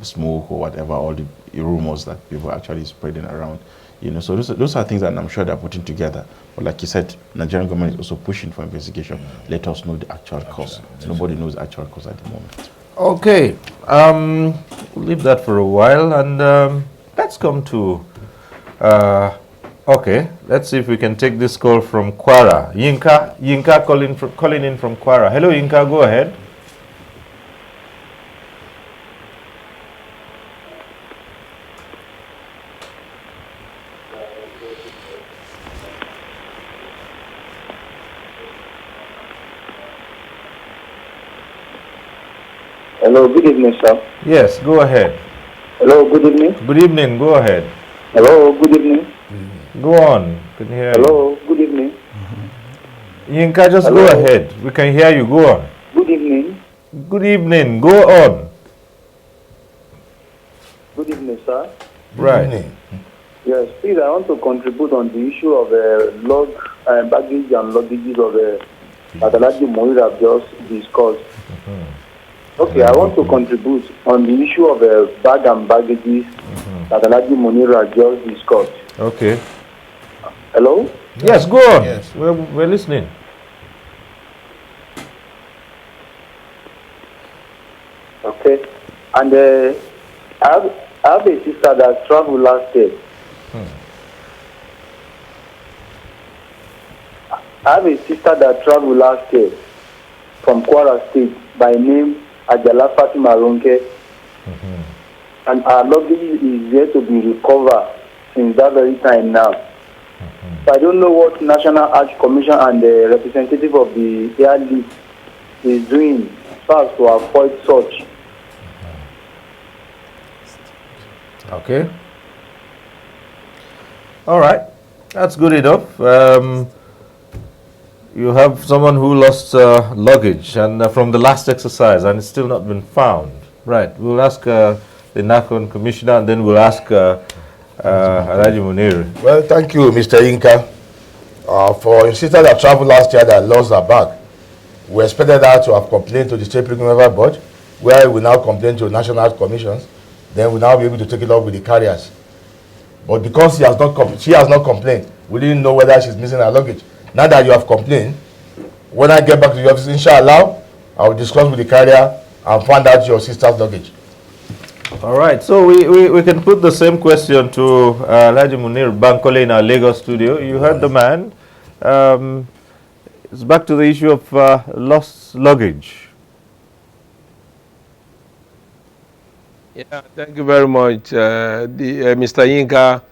E: smoke or whatever, all the rumors that people are actually spreading around, you know. So those are things that I'm sure they're putting together. But like you said, Nigerian government is also pushing for investigation. Let us know the actual cause. Nobody knows the actual cause at the moment.
A: Okay, we'll leave that for a while, and let's come to okay, let's see if we can take this call from Kwara. Yinka calling in from Kwara. Hello, Yinka, go ahead.
U: Hello, good evening, sir.
A: Yes, go ahead.
U: Hello, good evening.
A: Good evening, go ahead.
U: Hello, good evening.
A: Go on, can hear
U: Hello, good evening.
A: you. Yinka, just go ahead. We can hear you, go on.
U: Good evening.
A: Good evening, go on.
U: Good evening, sir.
A: Right.
U: Yes, please, I want to contribute on the issue of baggage and luggages of that Alhaji Moir have just discussed. Okay, I want to contribute on the issue of bag and baggages that Alhaji Moir have just discussed.
A: Okay.
U: Hello?
A: Yes, go on. Yes. We're listening.
U: Okay. And I have a sister that traveled last year. I have a sister that traveled last year from Kwara State by name Ajala Fatima Ronke. And our luggage is yet to be recovered since that very time now. So I don't know what National Arch Commission and the representative of the Air League is doing so as to avoid such.
A: Okay. All right. That's good enough. You have someone who lost luggage and from the last exercise and it's still not been found. Right. We'll ask the NACON commissioner and then we'll ask Alhaji Munir.
H: Well, thank you, Mr. Inka. For your sister that traveled last year that lost her bag, we expected her to have complained to the State Pilgrim Board, where we now complain to National Health Commissions. Then we'll now be able to take it up with the carriers. But because she has not complained, we didn't know whether she's missing her luggage. Now that you have complained, when I get back to the office, inshallah, I will discuss with the carrier and find out your sister's luggage.
A: All right, so we can put the same question to Alhaji Munir Bankole in our Lagos studio. You heard the man. It's back to the issue of lost luggage.
F: Yeah, thank you very much, Mr. Yinka.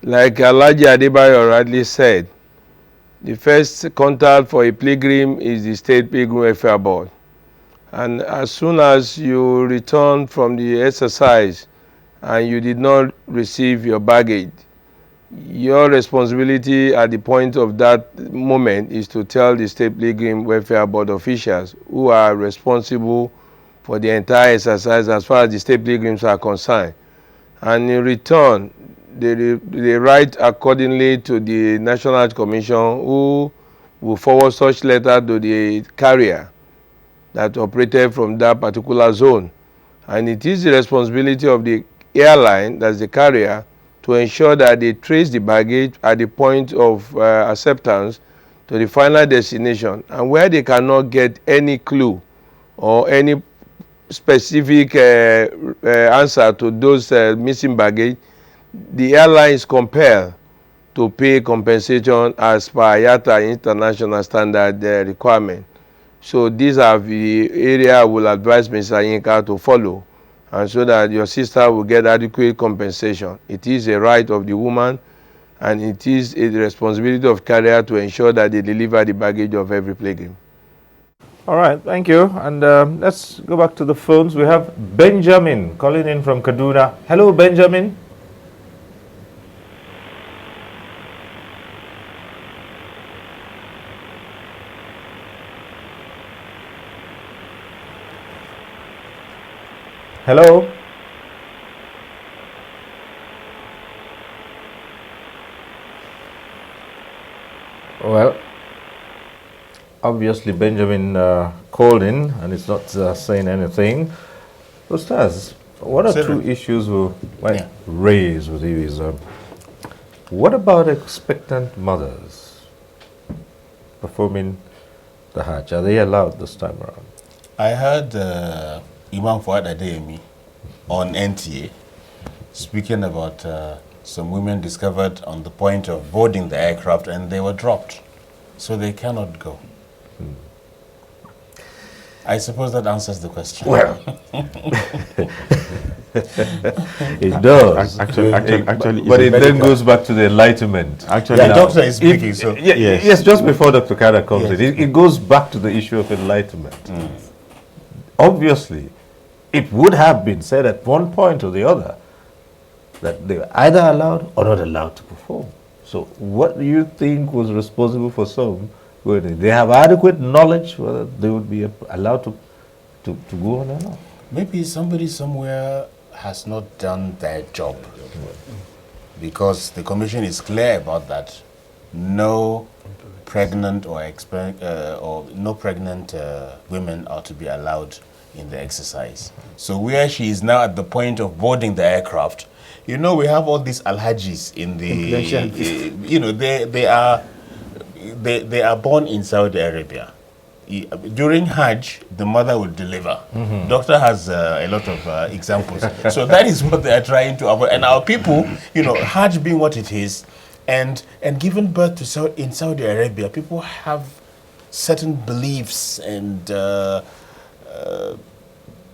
F: Like Alhaji Adebayo rightly said, the first contact for a pilgrim is the State Pilgrim Welfare Board. And as soon as you return from the exercise and you did not receive your baggage, your responsibility at the point of that moment is to tell the State Pilgrim Welfare Board officials who are responsible for the entire exercise as far as the state pilgrims are concerned. And in return, they write accordingly to the National Health Commission, who will forward such letter to the carrier that operated from that particular zone. And it is the responsibility of the airline, that's the carrier, to ensure that they trace the baggage at the point of acceptance to the final destination. And where they cannot get any clue or any specific answer to those missing baggage, the airline is compelled to pay compensation as per IATA international standard requirement. So these are the area I will advise Mr. Yinka to follow, and so that your sister will get adequate compensation. It is a right of the woman, and it is a responsibility of carrier to ensure that they deliver the baggage of every pilgrim.
A: All right, thank you. And let's go back to the phones. We have Benjamin calling in from Kaduna. Hello, Benjamin. Hello. Well, obviously Benjamin called in and it's not saying anything. Ustaz, one or two issues we might raise with you is, what about expectant mothers performing the Hajj? Are they allowed this time around?
I: I heard Imam Fuad Adeyemi on NTA speaking about some women discovered on the point of boarding the aircraft and they were dropped, so they cannot go. I suppose that answers the question.
A: Well, it does.
E: Actually,
A: but it then goes back to the enlightenment.
I: Actually, the doctor is speaking.
A: Yes, just before Dr. Kada comes in, it goes back to the issue of enlightenment. Obviously, it would have been said at one point or the other that they were either allowed or not allowed to perform. So what do you think was responsible for some? They have adequate knowledge whether they would be allowed to go on or not.
I: Maybe somebody somewhere has not done their job, because the commission is clear about that. No pregnant or no pregnant women are to be allowed in the exercise. So where she is now at the point of boarding the aircraft, you know, we have all these alhajis in the, you know, they are born in Saudi Arabia. during Hajj, the mother will deliver. Doctor has a lot of examples. So that is what they are trying to avoid. And our people, Hajj being what it is, and giving birth to in Saudi Arabia, people have certain beliefs and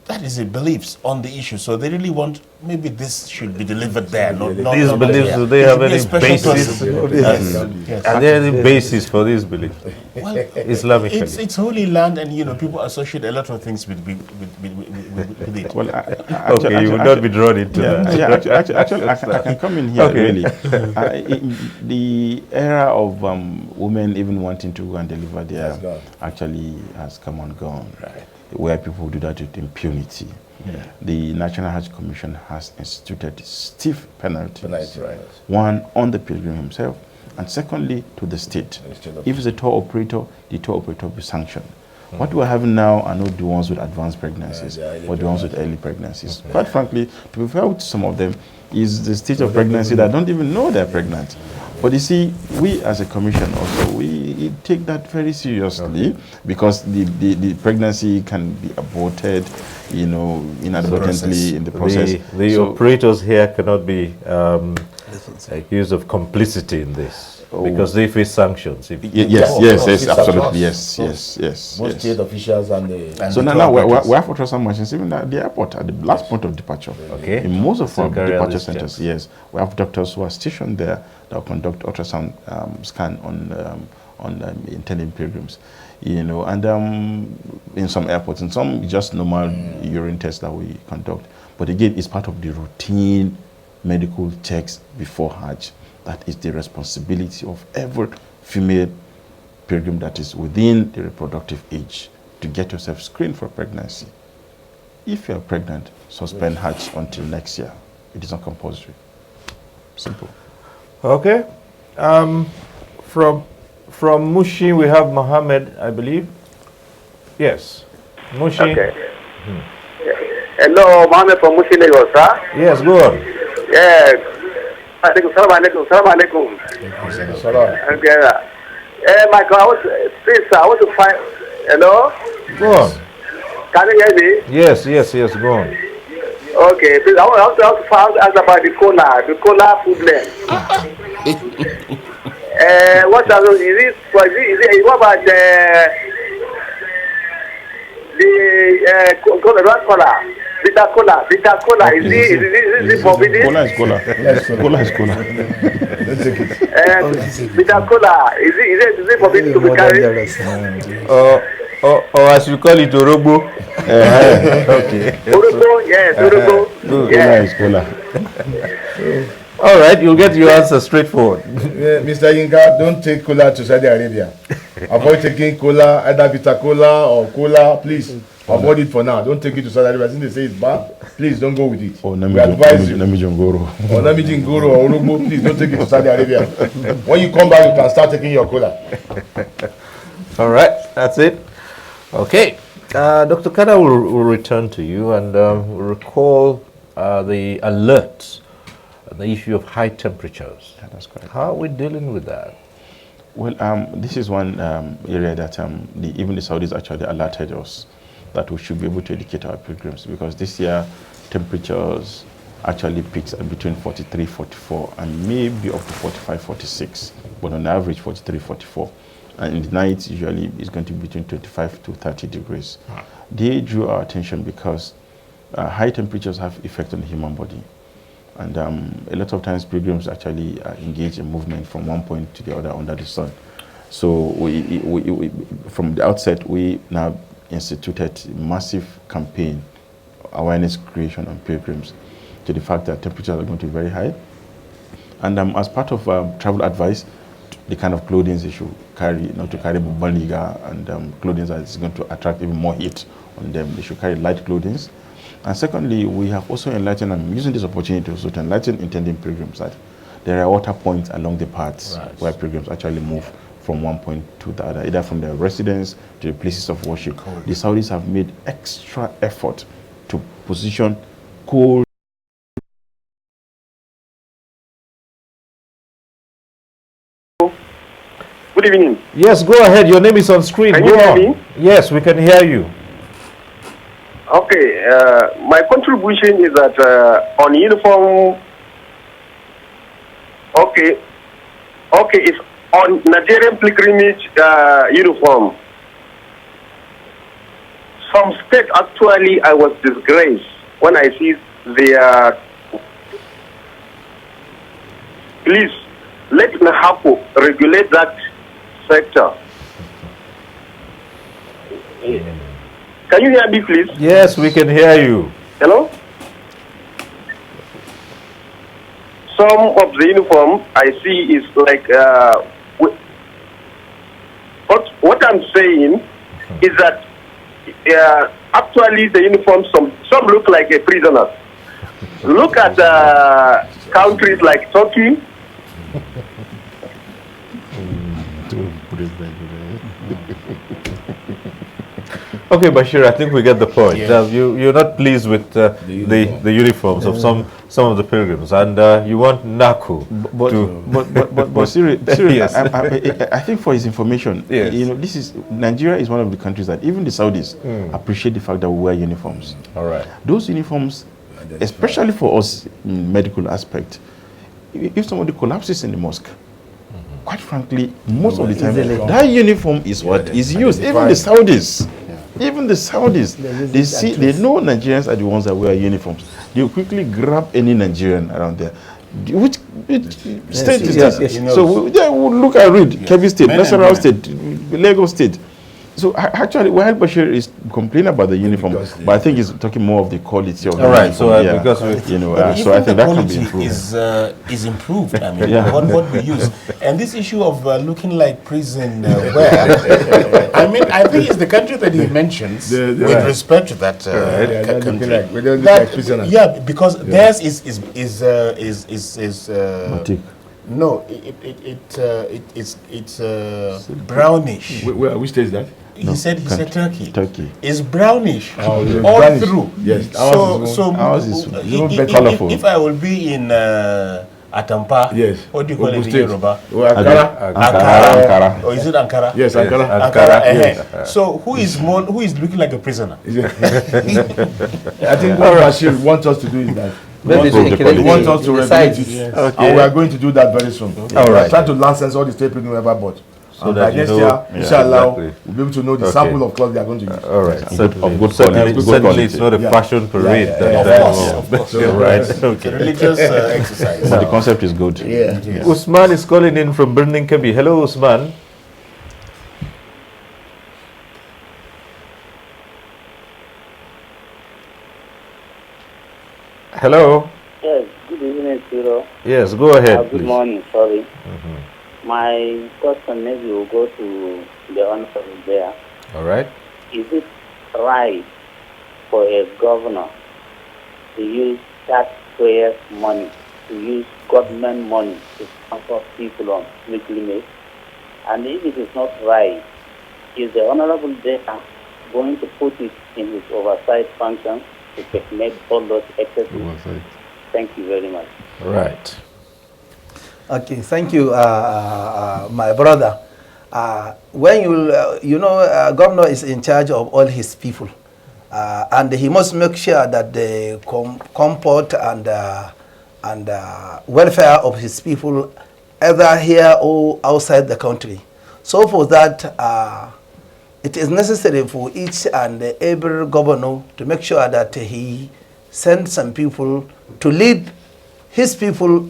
I: that is it, beliefs on the issue. So they really want, maybe this should be delivered there.
A: These beliefs, do they have any basis?
I: Yes.
A: Are there any basis for these beliefs?
I: Well,
A: Islamically?
I: it's holy land, and people associate a lot of things with it.
E: Well,
A: okay, you will not be drawn into that.
E: Yeah, actually, I can come in here, really. The era of women even wanting to go and deliver there actually has come and gone. Right. Where people do that with impunity. Yeah. The National Hajj Commission has instituted stiff penalties. One, on the pilgrim himself, and secondly, to the state. If it's a tour operator, the tour operator will be sanctioned. What we're having now are not the ones with advanced pregnancies, but the ones with early pregnancies. Quite frankly, to be fair with some of them, is the stage of pregnancy that don't even know they're pregnant. But you see, we as a commission also, we take that very seriously because the pregnancy can be aborted, inadvertently in the process.
A: The operators here cannot be accused of complicity in this. Because they face sanctions.
E: Yes, absolutely, yes.
H: Most state officials and the...
E: So now we have ultrasound machines even at the airport, at the last point of departure.
A: Okay.
E: In most of our departure centers, yes. We have doctors who are stationed there that will conduct ultrasound scan on intending pilgrims. And in some airports, in some just normal urine tests that we conduct. But again, it's part of the routine medical checks before Hajj. That is the responsibility of every female pilgrim that is within the reproductive age to get yourself screened for pregnancy. If you are pregnant, suspend Hajj until next year. It is not compulsory. Simple.
A: Okay. From Mushi, we have Mohammed, I believe. Yes. Mushi.
D: Okay. Hello, Mohammed from Mushi, Lagos, sir.
A: Yes, go on.
D: Yeah. Salam alaikum. Okay. Michael, I want to find. Hello?
A: Go on.
D: Can you hear me?
A: Yes, go on.
D: Okay, please, I want to find out about the cola food blend. What about the cola? Bitter cola. Is it forbidden?
E: Cola is cola. Cola is cola.
D: Bitter cola. Is it forbidden to be carried?
A: Or as you call it, Orobo. Okay.
D: Orobo, yes, Orobo.
E: Yes. Cola is cola.
A: All right, you'll get your answer straightforward.
H: Mr. Yinka, don't take cola to Saudi Arabia. Avoid taking cola, either bitter cola or cola, please. Avoid it for now. Don't take it to Saudi Arabia. Since they say it's bad, please don't go with it. We advise you.
E: Namijongoro.
H: Or Namijongoro or Urugu, please don't take it to Saudi Arabia. When you come back, you can start taking your cola.
A: All right, that's it. Okay. Dr. Kada will return to you and will recall the alerts, the issue of high temperatures.
E: Yeah, that's correct.
A: How are we dealing with that?
E: Well, this is one area that even the Saudis actually alerted us that we should be able to educate our pilgrims, because this year temperatures actually peaks at between 43, 44 and maybe up to 45, 46, but on average 43, 44. And in the night usually it's going to be between 25 to 30 degrees. They drew our attention because high temperatures have effect on the human body. And a lot of times pilgrims actually engage in movement from one point to the other under the sun. So we from the outset, we now instituted a massive campaign, awareness creation on pilgrims, to the fact that temperatures are going to be very high. And as part of travel advice, the kind of clothing they should carry, not to carry baliga and clothing that is going to attract even more heat on them. They should carry light clothing. And secondly, we have also enlightened, I'm using this opportunity also to enlighten intending pilgrims that there are water points along the paths where pilgrims actually move from one point to the other, either from their residence to the places of worship. The Saudis have made extra effort to position cold
D: Good
B: good evening.
A: Yes, go ahead. Your name is on screen.
B: Can
A: Go
B: you hear
A: on.
B: me?
A: Yes, we can hear you.
B: Okay, my contribution is that on uniform, okay, it's on Nigerian pilgrimage uniform. Some states actually I was disgraced when I see their. Please let NAHAPO regulate that sector. Can you hear me, please?
A: Yes, we can hear you.
B: Hello? Some of the uniform I see is like, what I'm saying is that actually the uniform, some look like a prisoner. Look at countries like Turkey.
A: Okay, Bashir, I think we get the point.
I: Yeah.
A: You're not pleased with the uniforms of some of the pilgrims, and you want NACU
E: But seriously,
A: Yes.
E: I think for his information,
A: Yes.
E: Nigeria is one of the countries that even the Saudis appreciate the fact that we wear uniforms.
A: All right.
E: Those uniforms, especially for us in medical aspect, if somebody collapses in the mosque, quite frankly, most of the time, that uniform is what is used. Even the Saudis, they know Nigerians are the ones that wear uniforms. They quickly grab any Nigerian around there. Which state is that? So we'll look and read. Kebbi State, Nasarawa State, Lagos State. So actually, while Bashir is complaining about the uniform, but I think he's talking more of the quality of the uniform.
A: So because
E: so I think that can be improved.
I: Is improved. I mean, what we use, and this issue of looking like prison wear. I mean, I think it's the country that he mentions with respect to that country. Yeah, because theirs is no, it's brownish.
H: Which state is that?
I: He said Turkey.
E: Turkey.
I: It's brownish all
H: brownish.
I: through.
H: Yes.
E: Ours is colorful.
I: If I will be in Atampa,
H: yes.
I: What do you call it in
H: State.
I: Yoruba?
E: Ankara.
I: Or is it Ankara?
H: Yes, Ankara.
I: Yes. So who is looking like a prisoner?
H: I think what Bashir wants us to do is that he wants us to regulate it, and we are going to do that very soon. We are trying to license all the state pilgrims we ever bought. So that next year, inshallah, we'll be able to know the sample of clothes they are going to use.
A: All right.
E: Of good quality.
A: Certainly, it's not a fashion parade.
I: Of course.
A: Right.
I: Okay. Religious exercise.
E: But the concept is good.
I: Yeah.
A: Usman is calling in from Birnin Kebbi. Hello, Usman. Hello.
J: Yes, good evening, Ciro.
A: Yes, go ahead,
J: Good
A: please.
J: morning, sorry. My question maybe will go to the honorable there.
A: All right.
J: Is it right for a governor to use taxpayers' money, to use government money to sponsor people on pilgrimage? And if it is not right, is the honorable there going to put it in his oversight function to checkmate all those excesses? Thank you very much.
A: Right.
G: Okay, thank you, my brother. When governor is in charge of all his people, and he must make sure that the comfort and welfare of his people, either here or outside the country. So for that, it is necessary for each and every governor to make sure that he sends some people to lead his people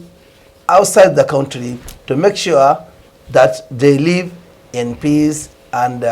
G: outside the country to make sure that they live in peace and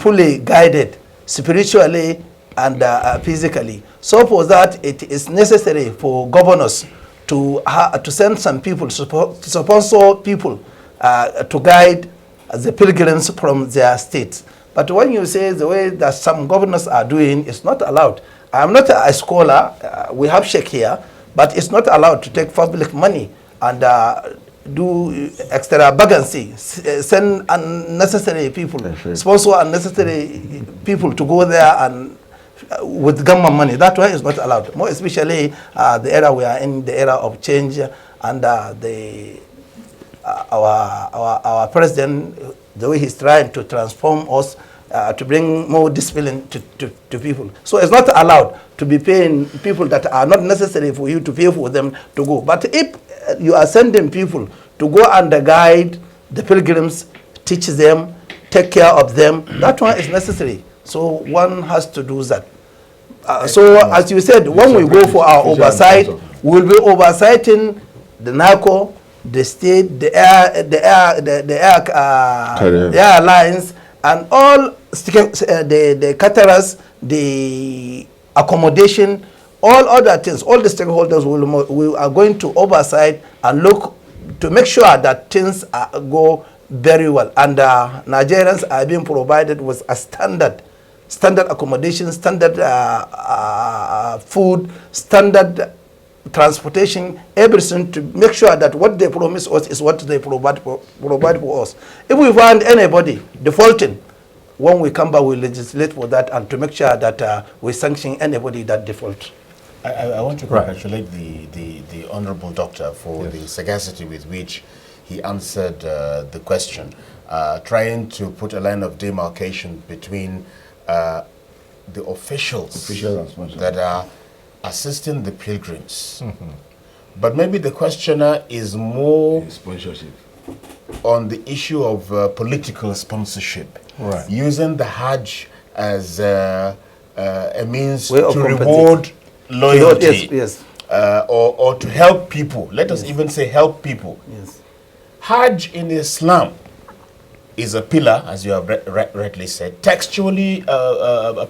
G: fully guided spiritually and physically. So for that, it is necessary for governors to send some people, to sponsor people to guide the pilgrims from their states. But when you say the way that some governors are doing, it's not allowed. I'm not a scholar, we have Sheikh here, but it's not allowed to take public money and do extravagancy, send unnecessary people, sponsor unnecessary people to go there and with government money. That way is not allowed. More especially the era we are in, the era of change and the our president, the way he's trying to transform us, to bring more discipline to people. So it's not allowed to be paying people that are not necessary for you to pay for them to go. But if you are sending people to go and guide the pilgrims, teach them, take care of them, that one is necessary. So one has to do that. So as you said, when we go for our oversight, we will be oversighting the NACO, the state, the airlines, and all the caterers, the accommodation, all other things, all the stakeholders we are going to oversight and look to make sure that things go very well. And Nigerians are being provided with a standard accommodation, standard food, standard transportation, everything, to make sure that what they promise us is what they provide for us. If we find anybody defaulting, when we come back, we legislate for that and to make sure that we sanction anybody that default.
I: I want to congratulate the Honorable Doctor for the sagacity with which he answered the question, trying to put a line of demarcation between the officials that are assisting the pilgrims. But maybe the questioner is more
H: sponsorship
I: on the issue of political sponsorship, using the Hajj as a means to reward loyalty, or to help people. Let us even say help people. Hajj in Islam is a pillar, as you have rightly said, textually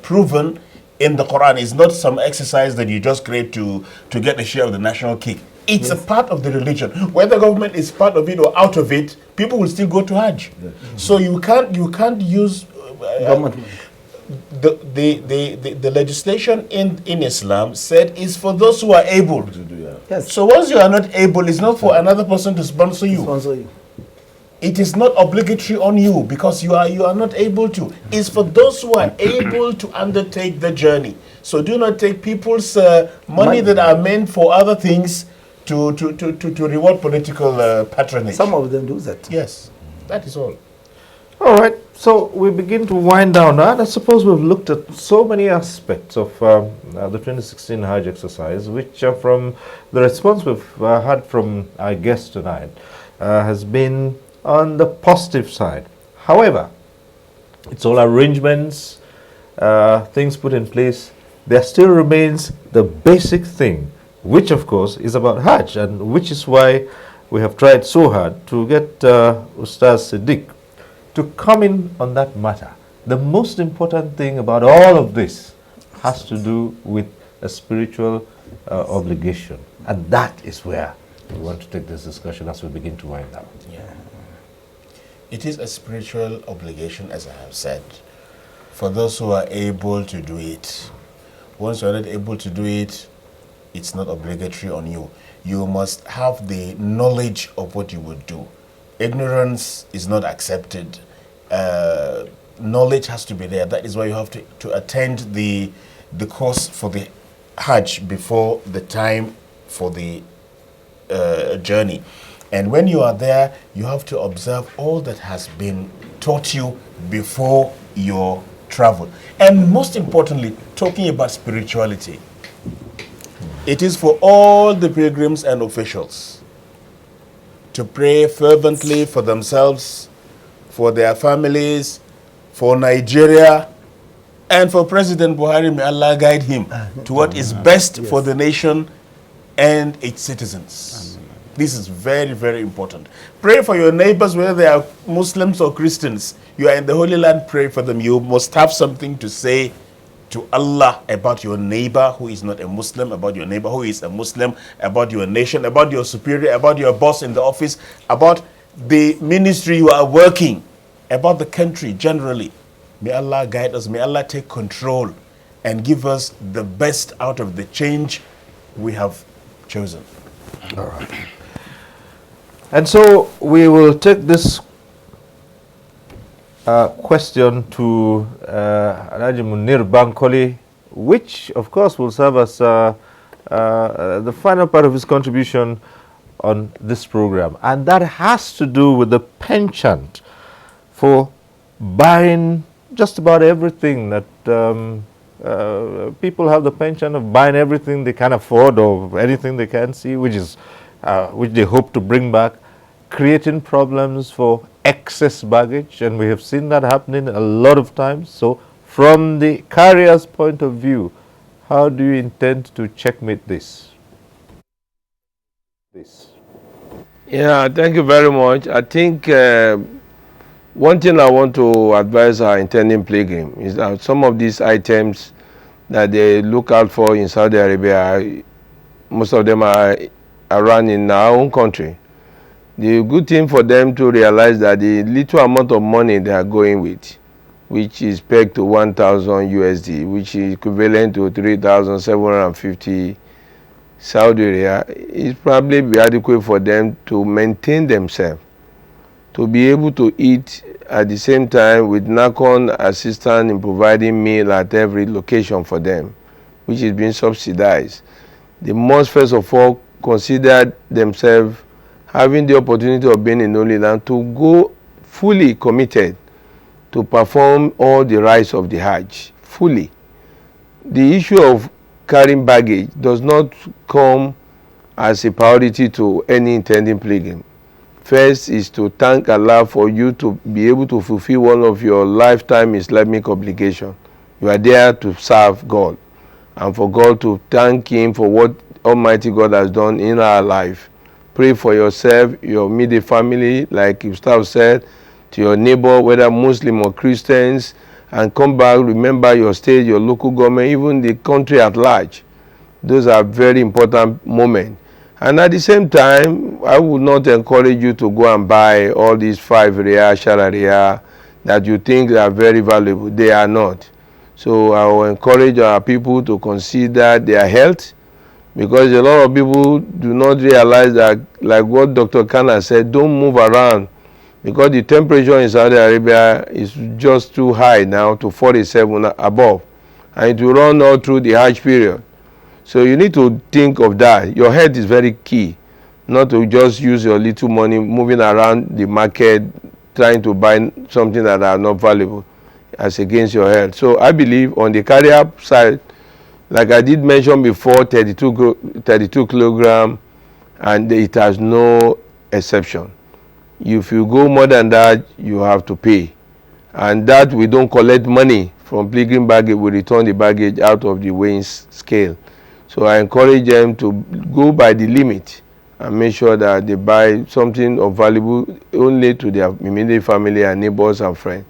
I: proven in the Quran. Is not some exercise that you just create to get a share of the national cake. It's a part of the religion. Whether government is part of it or out of it, people will still go to Hajj. So you can't use the legislation in Islam said is for those who are able to do. So once you are not able, it's not for another person to sponsor you. It is not obligatory on you because you are not able to. It's for those who are able to undertake the journey. So do not take people's money that are meant for other things to reward political patronage.
G: Some of them do that.
I: Yes, that is all.
A: All right, so we begin to wind down now. I suppose we've looked at so many aspects of the 2016 Hajj exercise, which from the response we've had from our guest tonight has been on the positive side. However, it's all arrangements, things put in place. There still remains the basic thing, which of course is about Hajj, and which is why we have tried so hard to get Ustaz Siddiq to come in on that matter. The most important thing about all of this has to do with a spiritual obligation, and that is where we want to take this discussion as we begin to wind down.
I: It is a spiritual obligation, as I have said, for those who are able to do it. Once you are not able to do it, it's not obligatory on you. You must have the knowledge of what you would do. Ignorance is not accepted. Knowledge has to be there. That is why you have to attend the course for the Hajj before the time for the journey. And when you are there, you have to observe all that has been taught you before your travel. And most importantly, talking about spirituality, it is for all the pilgrims and officials to pray fervently for themselves, for their families, for Nigeria, and for President Buhari. May Allah guide him to what is best for the nation and its citizens. This is very, very important. Pray for your neighbors, whether they are Muslims or Christians. You are in the Holy Land, pray for them. You must have something to say to Allah about your neighbor who is not a Muslim, about your neighbor who is a Muslim, about your nation, about your superior, about your boss in the office, about the ministry you are working, about the country generally. May Allah guide us. May Allah take control and give us the best out of the change we have chosen.
A: All right. And so we will take this question to Alhaji Munir Bankole, which of course will serve as the final part of his contribution on this program, and that has to do with the penchant for buying just about everything that people have the penchant of buying everything they can afford or anything they can see, which they hope to bring back, creating problems for excess baggage, and we have seen that happening a lot of times. So from the carrier's point of view, how do you intend to checkmate this?
F: Yeah, thank you very much. I think one thing I want to advise our intending pilgrim is that some of these items that they look out for in Saudi Arabia, most of them are around in our own country. The good thing for them to realize that the little amount of money they are going with, which is pegged to 1,000 USD, which is equivalent to 3,750 Saudi Arabia, is probably be adequate for them to maintain themselves, to be able to eat at the same time with NACON assistance in providing meal at every location for them, which is being subsidized. They must first of all consider themselves having the opportunity of being in Holy Land to go fully committed to perform all the rites of the Hajj fully. The issue of carrying baggage does not come as a priority to any intending pilgrim. First is to thank Allah for you to be able to fulfill one of your lifetime Islamic obligations. You are there to serve God, and for God to thank Him for what Almighty God has done in our life. Pray for yourself, your immediate family, like Ustaz said, to your neighbor, whether Muslim or Christians, and come back, remember your state, your local government, even the country at large. Those are very important moments. And at the same time, I would not encourage you to go and buy all these 5 riyal, shara riyal that you think are very valuable. They are not. So I will encourage our people to consider their health, because a lot of people do not realize that, like what Dr. Kana said, don't move around, because the temperature in Saudi Arabia is just too high now to 47 above, and it will run all through the Hajj period. So you need to think of that. Your health is very key, not to just use your little money moving around the market trying to buy something that are not valuable as against your health. So I believe on the carrier side, like I did mention before, 32 kilogram, and it has no exception. If you go more than that, you have to pay. And that we don't collect money from pilgrim baggage, we return the baggage out of the weighing scale. So I encourage them to go by the limit and make sure that they buy something of valuable only to their immediate family and neighbors and friends.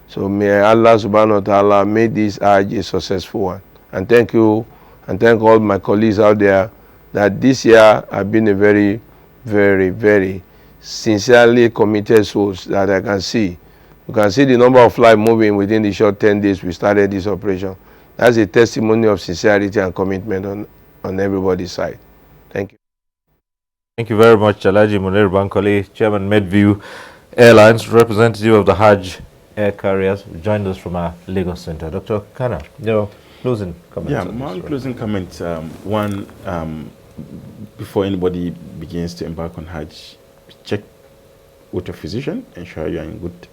F: So may Allah subhanahu wa ta'ala make this Hajj a successful one. And thank you, and thank all my colleagues out there that this year have been a very, very, very sincerely committed souls that I can see. You can see the number of flights moving within the short 10 days we started this operation. That's a testimony of sincerity and commitment on everybody's side. Thank you.
A: Thank you very much, Alhaji Munir Bankole, Chairman Medview Airlines, representative of the Hajj Air Carriers, joined us from our Lagos Center. Dr. Kana, your closing comments.
E: Yeah, my closing comments. One, before anybody begins to embark on Hajj, check with your physician, ensure you are in good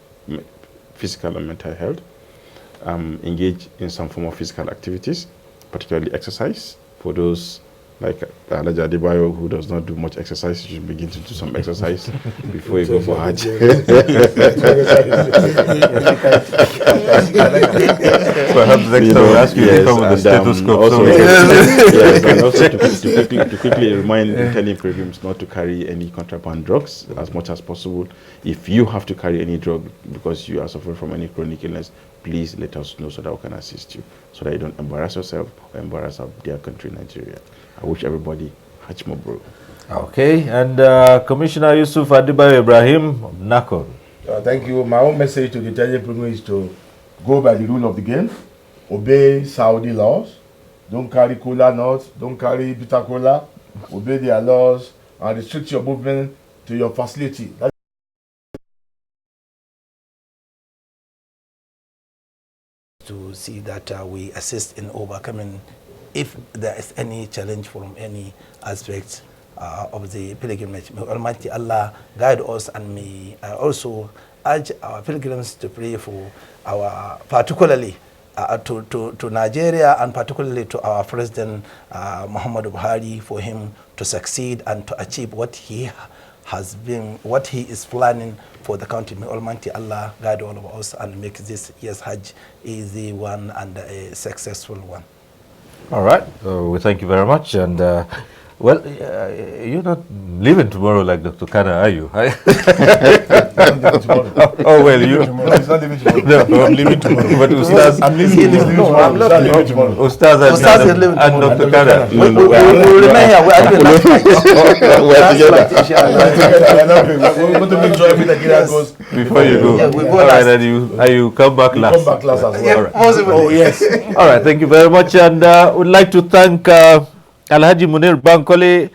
E: physical and mental health. Engage in some form of physical activities, particularly exercise. For those like Alhaji Adebayo who does not do much exercise, you should begin to do some exercise before you go for Hajj.
A: So perhaps next time we'll ask you to come with a stethoscope.
E: Also, yes, and also to quickly remind intending pilgrims not to carry any contraband drugs as much as possible. If you have to carry any drug because you are suffering from any chronic illness, please let us know so that we can assist you, so that you don't embarrass yourself or embarrass our dear country, Nigeria. I wish everybody Hajj Mabrur.
A: Okay, and Commissioner Yusuf Adebayo Ibrahim of NACON.
H: Thank you. My own message to the intending pilgrim is to go by the rule of the game, obey Saudi laws, don't carry cola nuts, don't carry bitter cola, obey their laws, and restrict your movement to your facility.
G: To see that we assist in overcoming if there is any challenge from any aspects of the pilgrimage. May Almighty Allah guide us, and may I also urge our pilgrims to pray for our, particularly to Nigeria, and particularly to our President Muhammadu Buhari, for him to succeed and to achieve what he has been, what he is planning for the country. May Almighty Allah guide all of us and make this year's Hajj easy one and a successful one.
A: All right. We thank you very much. And well, you're not leaving tomorrow like Dr. Kana, are you? Oh, well, you.
H: No, he's not leaving tomorrow.
A: No, I'm leaving tomorrow. But Ustaz,
H: I'm leaving tomorrow. I'm not leaving tomorrow.
A: Ustaz and Dr. Kana.
G: We will remain here. We are doing last night.
H: We're going to make sure every Nigeria goes
A: before you go.
G: Yeah, we go
A: all
G: last.
A: right, and you come back last.
H: Come back last as well.
G: Yeah,
A: All right.
G: possibly.
H: Oh, yes.
A: All right, thank you very much. And would like to thank Alhaji Munir Bankole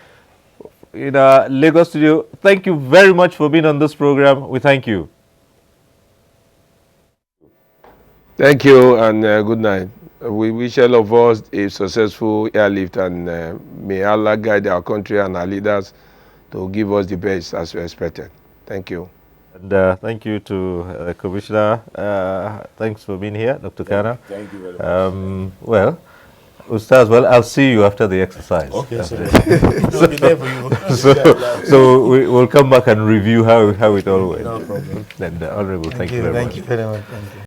A: in our Lagos studio. Thank you very much for being on this program. We thank you.
F: Thank you, and good night. We wish all of us a successful airlift, and may Allah guide our country and our leaders to give us the best as we expected. Thank you.
A: And thank you to Commissioner. Thanks for being here, Dr. Kana.
I: Thank you very much.
A: Well, Ustaz, well, I'll see you after the exercise.
H: Okay, sir. We'll be there for you.
A: So we'll come back and review how it all went.
H: No problem.
A: And Honorable, thank you very much.
G: Thank you very much. Thank you.